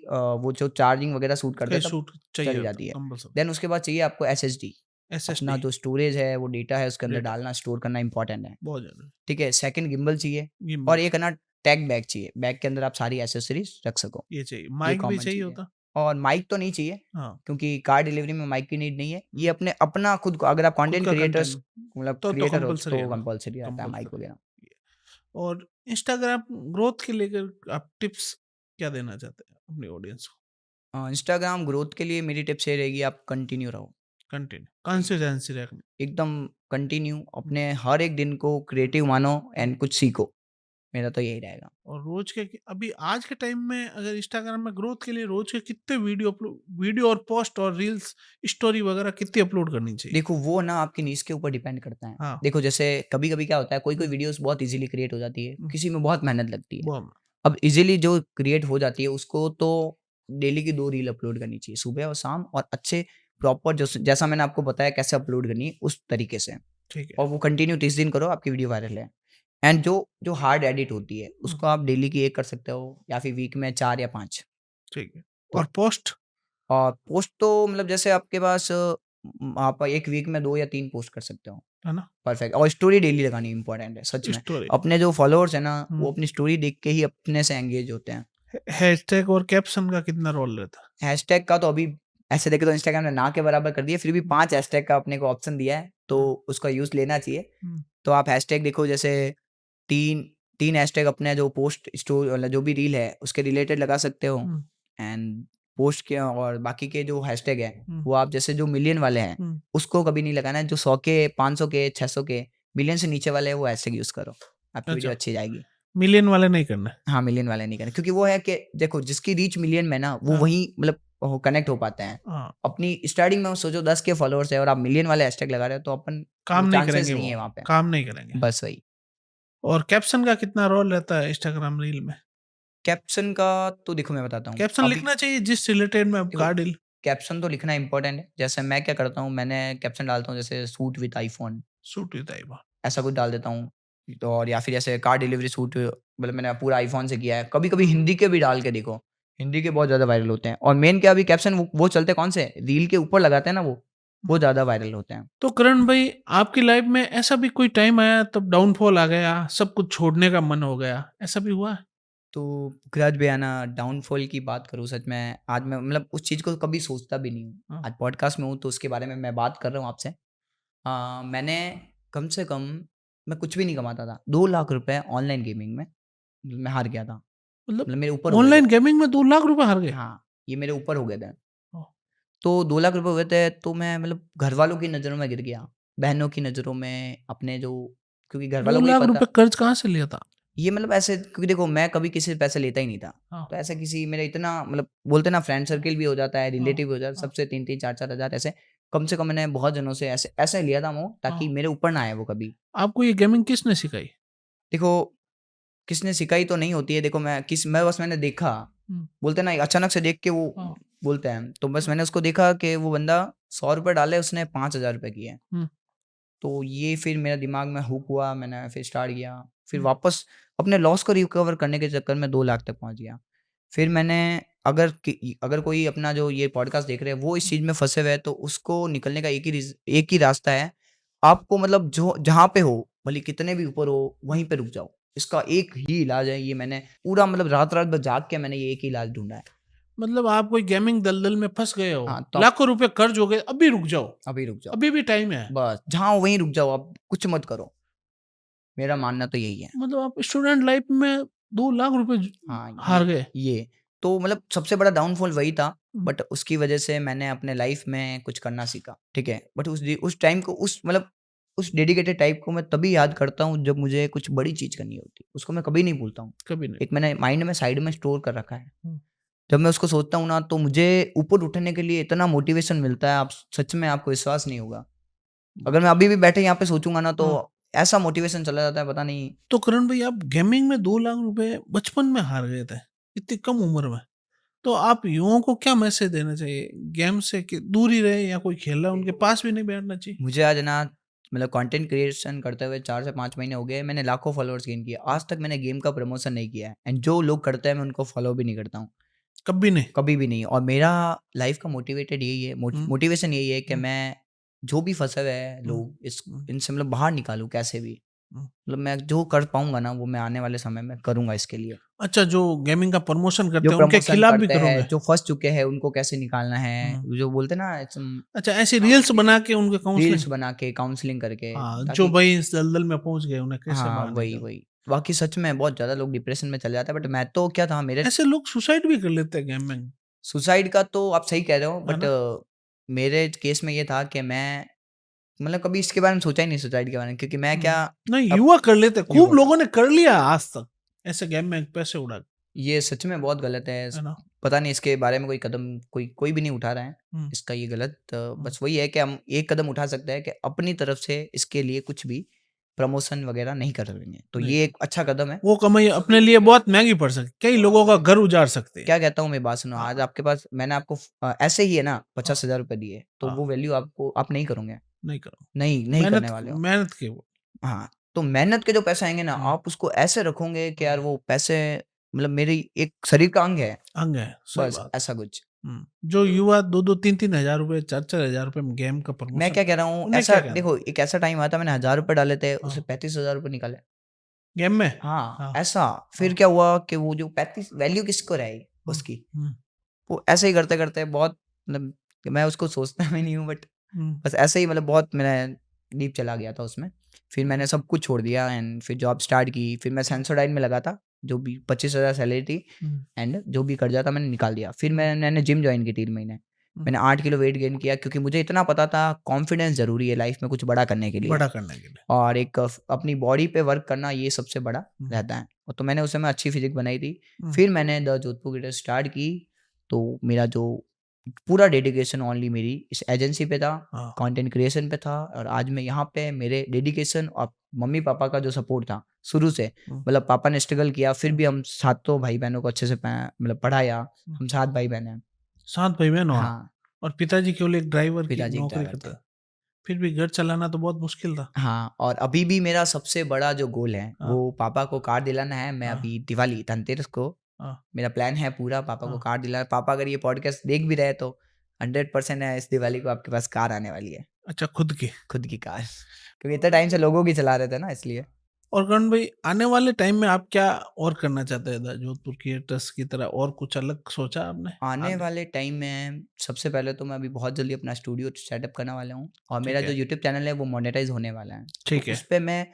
वो जो चार्जिंग वगैरह शूट करता कई है तब सूट चाहिए चली होता जाती है। कंपल्सरी। देन उसके बाद चाहिए आपको एसएसडी। अपना एसएसडी, जो स्टोरेज है, वो डेटा है उसके अंदर डेटा डालना, स्टोर करना इम्पोर्टेंट है। बहुत ज़रूरी। ठीक है? सेकंड गिम्बल चाहिए गिम्बल और एक है ना टैग बैग चाहिए। बैग के अंदर आप सारी एक्सेसरीज़ रख सको। ये चाहिए, ये माइक भी कॉमन चाहिए चीज़ है। होता? और माइक तो नहीं चाहिए हाँ, क्योंकि कार डिलीवरी में माइक की नीड नहीं है। ये हुँ, अपने अपना खुद को अगर आप खुद कंटेंट का क्रिएटर्स कंटेंट मतलब तो क्रिएटर हो कंपल्सरी है तो ना, कंपल्सरी रहता है माइक कंपल्सरी है। वगैरह। ये और इंस्टाग्राम ग्रोथ के लेकर आप टिप्स क्या देना चाहते हैं अपनी ऑडियंस को? इंस्टाग्राम ग्रोथ के लिए मेरी टिप्स ये रहेगी आप कंटिन्यू रहो। कंटेंट एक कंसिस्टेंसी रखनी। एकदम कंटिन्यू हुँ, अपने हर एक दिन को क्रिएटिव मानो हुँ। एंड कुछ सीखो। मेरा तो यही रहेगा। और रोज के अभी आज के टाइम में अगर इंस्टाग्राम में ग्रोथ के लिए रोज के कितने वीडियो और पोस्ट और रील्स स्टोरी वगैरह कितनी अपलोड करनी चाहिए? देखो वो ना आपकी नीश के ऊपर डिपेंड करता है। हाँ। देखो जैसे कभी-कभी क्या होता है कोई-कोई हुँ, वीडियोज़ बहुत ईज़िली क्रिएट हो जाती है, हुँ, किसी में बहुत मेहनत लगती है। बहुत अब ईज़िली जो क्रिएट हो जाती है उसको तो डेली की 2 रील अपलोड करनी चाहिए, सुबह और शाम और अच्छे प्रॉपर जैसा मैंने आपको बताया कैसे अपलोड करनी है उस तरीके से। ठीक है। और वो कंटिन्यू 30 दिन करो आपकी वीडियो वायरल है। एंड जो जो हार्ड एडिट होती है हुँ, उसको आप डेली की 1 कर सकते हो या फिर वीक में 4 या 5। ठीक है। तो और पोस्ट और पोस्ट तो मतलब जैसे आपके पास आप 1 वीक में 2 या 3 पोस्ट कर सकते हो। है ना? परफेक्ट और स्टोरी डेली लगानी इम्पोर्टेंट है, सच में। स्टोरी। अपने जो फॉलोअर्स हैं ना, हुँ। वो अपनी स्टोरी देख के ही अपने से एंगेज होते हैं। हैशटैग और कैप्शन का कितना रोल रहता है? हैशटैग का तो अभी ऐसे देखें तो इंस्टाग्राम ने ना के बराबर कर दिया, फिर भी हुँ, 5 हैशटैग का अपने को ऑप्शन दिया है, हाँ, तो उसका यूज़ लेना चाहिए। हुँ, तो आप हैशटैग देखो जैसे 3 3 हैशटैग अपने जो पोस्ट मतलब जो भी रील है, उसके रिलेटेड लगा सकते हो हुँ, एंड पोस्ट के और बाकी के जो हैशटैग हैं, हुँ, वो आप जैसे जो मिलियन वाले हैं, हुँ। उसको कभी नहीं लगाना है। जो 100 के, 500 के, 600 के, मिलियन से नीचे वाले हैं, वो हैशटैग यूज़ करो। आपकी वीडियो अच्छा, अच्छी जाएगी। मिलियन वाले नहीं करना है। हाँ, मिलियन वाले नहीं करना क्योंकि वो है कि देखो जिसकी रीच मिलियन में ना, वो हाँ, वही मतलब कनेक्ट हो पाते हैं। हाँ, अपनी स्टार्टिंग में सोचो 10 के फॉलोअर्स है और आप मिलियन वाले हैशटैग लगा रहे हो, तो अपन काम वो नहीं चांसेस करेंगे नहीं वो, है वहाँ पे। काम नहीं करेंगे। बस वही। और कैप्शन का कितना रोल रहता है इंस्टाग्राम रील में? कैप्शन का तो देखो मैं बताता हूँ। कैप्शन अभी लिखना चाहिए जिस रिलेटेड में आप देखो कार डील कैप्शन तो लिखना इम्पोर्टेंट है। जैसे मैं क्या करता हूँ, मैंने कैप्शन डालता हूँ जैसे suit with iPhone suit with आईबा। ऐसा कुछ डाल देता हूँ। तो और या फिर जैसे कार डिलीवरी सूट मतलब मैंने पूरा आईफ़ोन से किया है। कभी-कभी हुँ, हिंदी के भी डाल के देखो, हिंदी के बहुत ज़्यादा वायरल होते हैं और मेन क्या अभी कैप्शन वो चलते कौन से रील के ऊपर लगाते हैं ना वो हुँ। ज़्यादा वायरल होते हैं। तो करण भाई आपकी लाइफ में ऐसा भी कोई टाइम आया तब डाउनफॉल आ गया, सब कुछ छोड़ने का मन हो गया, ऐसा भी हुआ है? तो ग्रज बयाना डाउनफॉल की बात करूँ सच में आज मैं मतलब उस चीज़ को कभी सोचता भी नहीं हूँ। हाँ, आज पॉडकास्ट में हूँ तो उसके बारे में मैं बात कर रहा हूँ आपसे। मैंने कम से कम मैं कुछ भी नहीं कमाता था। 2 लाख रुपए ऑनलाइन गेमिंग में मैं हार गया था। मतलब मतलब मेरे ऊपर हो गए थे। ऑनलाइन गेमिंग में 2 लाख रुपए हार गए? हाँ, ये मेरे ऊपर हो गए थे। ओह! तो 2 लाख रुपए हुए थे तो मैं मतलब घरवालों की नज़रों में गिर गया। बहनों की नज़रों में अपने जो क्योंकि 2 घरवालों को ही लाख पता रुपए कर्ज कहाँ से लिया था? ये मतलब ऐसे क्योंकि देखो मैं कभी किसी से पैसे लेता ही नहीं था। हाँ, तो ऐसा किसी मेरा इतना मतलब बोलते हैं ना फ्रेंड सर्किल भी हो जाता है, हाँ, रिलेटिव भी हो जाता है, हाँ, सबसे 3-3 4-4 हज़ार ऐसे कम से कम मैंने बहुत जनों से ऐसे ऐसे लिया था वो ताकि हाँ। मेरे ऊपर ना आए वो कभी। आपको ये गेमिंग किसने सिखाई? देखो किसने सिखाई तो नहीं होती है देखो मैंने देखा, हुँ, बोलते हैं ना अचानक से देख के वो हाँ, बोलते हैं, तो बस हाँ, मैंने उसको देखा कि वो बंदा ₹100 डाले उसने ₹5000 किए हैं। हुँ, तो ये फिर मेरा दिमाग में हुक हुआ, मैंने फिर स्टार्ट किया। फिर हुँ, वापस अपने लॉस को रिकवर करने के चक्कर में 2 लाख तक पहुँच गया। फिर मैंने अगर कोई अपना जो ये पॉडकास्ट देख रहे हैं, वो इस हुँ। चीज़ में फँसे हुए हैं, तो उसको निकलने का एक ही रास्ता है। आपको मतलब जो जहाँ पे हो, भले कितने भी ऊपर हो, वहीं पे रुक जाओ। इसका एक ही इलाज है, ये मैंने पूरा मतलब रात-रात भर जाग के मैंने ये एक ही इलाज ढूँढा है। मतलब आप कोई गेमिंग दलदल में फँस गए हो, हाँ, तो आप लाखों रुपए कर्ज हो गए, अभी रुक जाओ, अभी रुक जाओ। अभी भी टाइम है। बस, जहाँ हो वहीं रुक जाओ, आप कुछ मत करो। मेरा मानना तो यही है। मतलब आप स्टूडेंट लाइफ में 2 लाख रुपए हाँ, हार गए। ये तो मतलब सबसे बड़ा डाउनफॉल वही था, हुँ, बट उसकी वजह से मैंने अपने लाइफ में कुछ करना सीखा, ठीक है? बट उस टाइम को उस मतलब उस डेडिकेटेड टाइम को मैं तभी याद करता हूँ जब मुझे कुछ बड़ी चीज़ करनी होती है, उसको मैं कभी नहीं भूलता हूँ। कभी नहीं। एक मैंने माइंड में साइड में स्टोर कर रखा है। हुँ, जब मैं उसको सोचता हूँ ना तो मुझे ऊपर उठने के लिए इतना मोटिवेशन मिलता है, आप सच में आपको विश्वास नहीं होगा। अगर मैं अभी भी बैठे यहाँ पे सोचूँगा ना तो हाँ। ऐसा मोटिवेशन चला जाता है पता नहीं। तो करण भाई आप गेमिंग में 2 लाख रुपए बचपन में हार गए थे, इतनी कम उम्र में। तो आप युवाओं को क्या मैसेज देना चाहिए? गेम से कि दूर ही रहे या कोई खेल रहा है उनके पास भी नहीं बैठना चाहिए? मुझे आज ना मतलब कंटेंट क्रिएशन करते हुए 4 से 5 महीने हो गए। मैंने लाखों फॉलोअर्स गेन किए। आज तक मैंने गेम का प्रमोशन नहीं किया है एंड जो लोग करते हैं मैं उनको फॉलो भी नहीं करता हूँ, कभी नहीं? कभी भी नहीं। और मेरा लाइफ का मोटिवेटेड यही है हुँ, मोटिवेशन यही है कि हुँ, मैं जो भी फँसे हुए हैं हुँ, लोग इस हुँ, इनसे मतलब बाहर निकालूँ कैसे भी। हुँ। मतलब मैं जो कर पाऊँगा ना वो मैं आने वाले समय में करूँगा इसके लिए। अच्छा, जो गेमिंग का प्रमोशन जो करते हैं उनके प्रमोशन खिलाफ भी करते हैं, करोगे? जो फँस चुके हैं उनको कैसे निकालना है, हुँ। जो बोलते हैं ना अच्छा, ऐसी रील्स बना के उनके काउंसलिंग। रील्स बना के काउंसलिंग करके हाँ, जो ताकि भाई इस दलदल में पहुँच गए उन्हें कैसे हाँ, बाहर वही, निकालें। वही। बाकी सच में बहुत ज़्यादा लोग डिप्रेशन में चले जाते हैं, बट मैं तो क्या था मेरे ऐसे लोग सुसाइड भी कर लेते हैं गेमिंग, सुसाइड का तो आप सही कह रहे हो, है बट ना? मेरे केस में ये था कि मैं मतलब कभी इसके बारे में सोचा ही नहीं सुसाइड के बारे में क्योंकि मैं क्या नहीं, अब युवा कर लेते हैं, खूब युवा लोगों ने कर लिया आज तक, ऐसे गेम में पैसे उड़ा के, ये सच में बहुत गलत है। है ना? पता नहीं इसके बारे में कोई कदम कोई कोई भी नहीं उठा रहा है। हुँ, इसका ये गलत हुँ। बस वही है कि हम एक कदम उठा सकते हैं कि अपनी तरफ से इसके लिए कुछ भी प्रमोशन वगैरह नहीं करेंगे। तो नहीं ये कर एक अच्छा कदम है। वो कमाई अपने लिए बहुत महँगी पड़ सकती है, कई लोगों का घर उजाड़ सकती है। क्या कहता हूँ मेरी बात सुनो, हाँ, आज आपके पास मैंने आपको ऐसे ही है ना हाँ, 50,000 रुपए दिए, तो हाँ, वो वैल्यू आपको आप नहीं करोगे। नहीं करो। नहीं करने वाले हो। मेहनत की वो। हाँ, तो मेहनत के जो पैसे आएँगे ना, हुँ, आप उसको ऐसे रखोगे कि यार हुँ। वो पैसे मतलब मेरी एक शरीर का अंग है, अंग है, सही बस बात। ऐसा कुछ। हुँ, जो युवा 2-2 3-3 हज़ार रुपए, 4-4 हज़ार रुपए में गेम का मैं प्रमोशन क्या कह कर रहा हूँ, उन्हें ऐसा क्या कहना? देखो एक ऐसा टाइम आया था मैंने ₹1000 डाले थे, हाँ, उससे 35,000 रुपए निकाले। गेम में? हाँ, हाँ, ऐसा। फिर हाँ। क्या हुआ कि वो जो 35 वैल्यू किसको रही हुँ, उसकी? हुँ, वो ऐसे ही करते-करते बहुत मतलब मैं उसको सोचता भी नहीं हूँ बट हुँ, बस ऐसे ही मतलब बहुत मैं डीप चला गया था उसमें। फिर हुँ, मैंने सब कुछ छोड़ दिया एंड फिर जॉब स्टार्ट की। फिर मैं सेंसोडाइन में लगा था, जो भी 25,000 सैलरी थी हुँ, एंड जो भी कर्जा था मैंने निकाल दिया। फिर हुँ, मैंने जिम जॉइन की 3 महीने। हुँ। मैंने 8 किलो वेट गेन किया क्योंकि मुझे इतना पता था कॉन्फिडेंस ज़रूरी है लाइफ़ में कुछ बड़ा करने के लिए बड़ा करने के लिए। और एक अपनी बॉडी पे वर्क करना ये सबसे बड़ा हुँ, रहता है। और तो मैंने उस समय अच्छी फ़िज़िक बनाई थी। हुँ, फिर मैंने द जोधपुर क्रिकेटर स्टार्ट की, तो मेरा जो पूरा डेडिकेशन ओनली मेरी इस एजेंसी पे था, हाँ, कंटेंट क्रिएशन पे था और आज मैं यहाँ पे मेरे डेडिकेशन और मम्मी-पापा का जो सपोर्ट था शुरू से, हुँ, मतलब पापा ने स्ट्रगल किया फिर भी हम सातों भाई-बहनों को अच्छे से मतलब पढ़ाया। हुँ। हम 7 भाई-बहन हैं। 7 भाई-बहन हो आप हाँ, और पिताजी केवल एक ड्राइवर की पिताजी एक नौकरी ड्राइवर करते थे। हैं। फिर भी घर चलाना तो बहुत मुश्किल था। हाँ, और अभी भी मेरा सबसे बड़ा जो गोल है, हाँ, वो पापा को कार दिलाना है। मैं हाँ, अभी दिवाली, धनतेरस को हाँ, मेरा प्लान है पूरा पापा को हाँ। कार दिलाना। पापा अगर ये पॉडकास्ट देख भी रहे हैं तो 100% है इस दिवाली को आपके पास कार आने वाली है, अच्छा, खुद की। खुद की कार। क्योंकि इतने टाइम से लोगों की चला रहे थे ना इसलिए। और करण भाई आने वाले टाइम में आप क्या और करना चाहते हैं जोधपुर क्रिएटर्स की तरह और कुछ अलग सोचा आपने आने आगे? वाले टाइम में सबसे पहले तो मैं अभी बहुत जल्दी अपना स्टूडियो सेटअप करने वाला हूँ और मेरा ठीक जो है, यूट्यूब चैनल है वो मोनेटाइज़ होने वाला है। तो ठीक है। उस पे मैं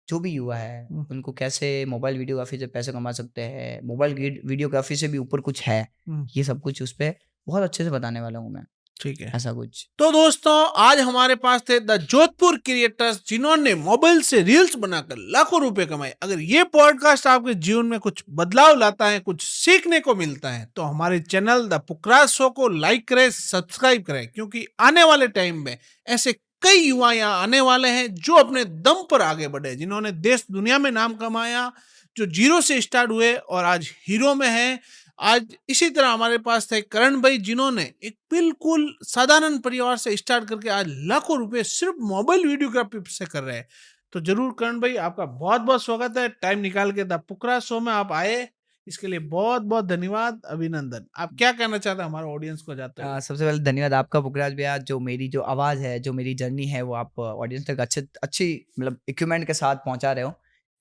जो भी युवा है, हुँ, उनको कैसे मोबाइल वीडियोग्राफ़ी से पैसे कमा सकते हैं, मोबाइल वीडियोग्राफ़ी से भी ऊपर कुछ है, हुँ, ये सब कुछ उस पे बहुत अच्छे से बताने वाला हूँ मैं, ठीक है। ऐसा कुछ। तो दोस्तों आज हमारे पास थे द जोधपुर क्रिएटर्स जिन्होंने मोबाइल से रील्स बनाकर लाखों रुपए कमाए। अगर ये पॉडकास्ट आपके जीवन में कुछ बदलाव लाता है, कुछ सीखने को मिलता है तो हमारे चैनल द पुकराज शो को लाइक करें, सब्सक्राइब करें क्योंकि आने वाले टाइम में ऐसे कई युवा यहाँ आने वाले हैं जो अपने दम पर आगे बढ़े, जिन्होंने देश दुनिया में नाम कमाया, जो जीरो से स्टार्ट हुए और आज हीरो में है। आज इसी तरह हमारे पास थे करण भाई जिन्होंने एक बिल्कुल साधारण परिवार से स्टार्ट करके आज लाखों रुपए सिर्फ मोबाइल वीडियोग्राफी से कर रहे हैं। तो जरूर करण भाई आपका बहुत बहुत स्वागत है, टाइम निकाल के द पुकरा शो में आप आए, इसके लिए बहुत बहुत धन्यवाद, अभिनंदन। आप क्या कहना चाहते हैं हमारे ऑडियंस को जाते हुए? सबसे पहले धन्यवाद आपका पुखराज भैया, जो मेरी जो आवाज़ है, जो मेरी जर्नी है वो आप ऑडियंस तक अच्छी मतलब इक्विपमेंट के साथ पहुँचा रहे हो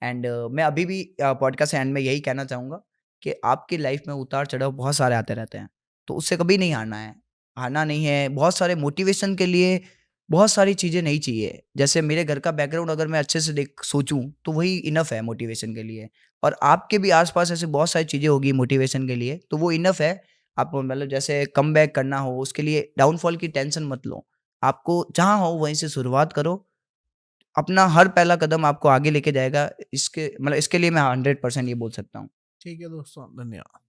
एंड मैं अभी भी पॉडकास्ट एंड में यही कहना चाहूँगा कि आपकी लाइफ में उतार-चढ़ाव बहुत सारे आते रहते हैं, तो उससे कभी नहीं हारना है। हारना नहीं है, बहुत सारे मोटिवेशन के लिए बहुत सारी चीज़ें नहीं चाहिए। जैसे मेरे घर का बैकग्राउंड अगर मैं अच्छे से देख सोचूँ, तो वही इनफ है मोटिवेशन के लिए। और आपके भी आस-पास ऐसी बहुत सारी चीज़ें होगी मोटिवेशन के लिए, तो वो इनफ है। आप मतलब जैसे कमबैक करना हो, उसके लिए डाउनफॉल की टेंशन मत लो। आपको जहाँ हो वहीं से शुरुआत करो। अपना हर पहला कदम आपको आगे लेके जाएगा। इसके लिए मैं 100% ये बोल सकता हूँ। ठीक है दोस्तों, धन्यवाद।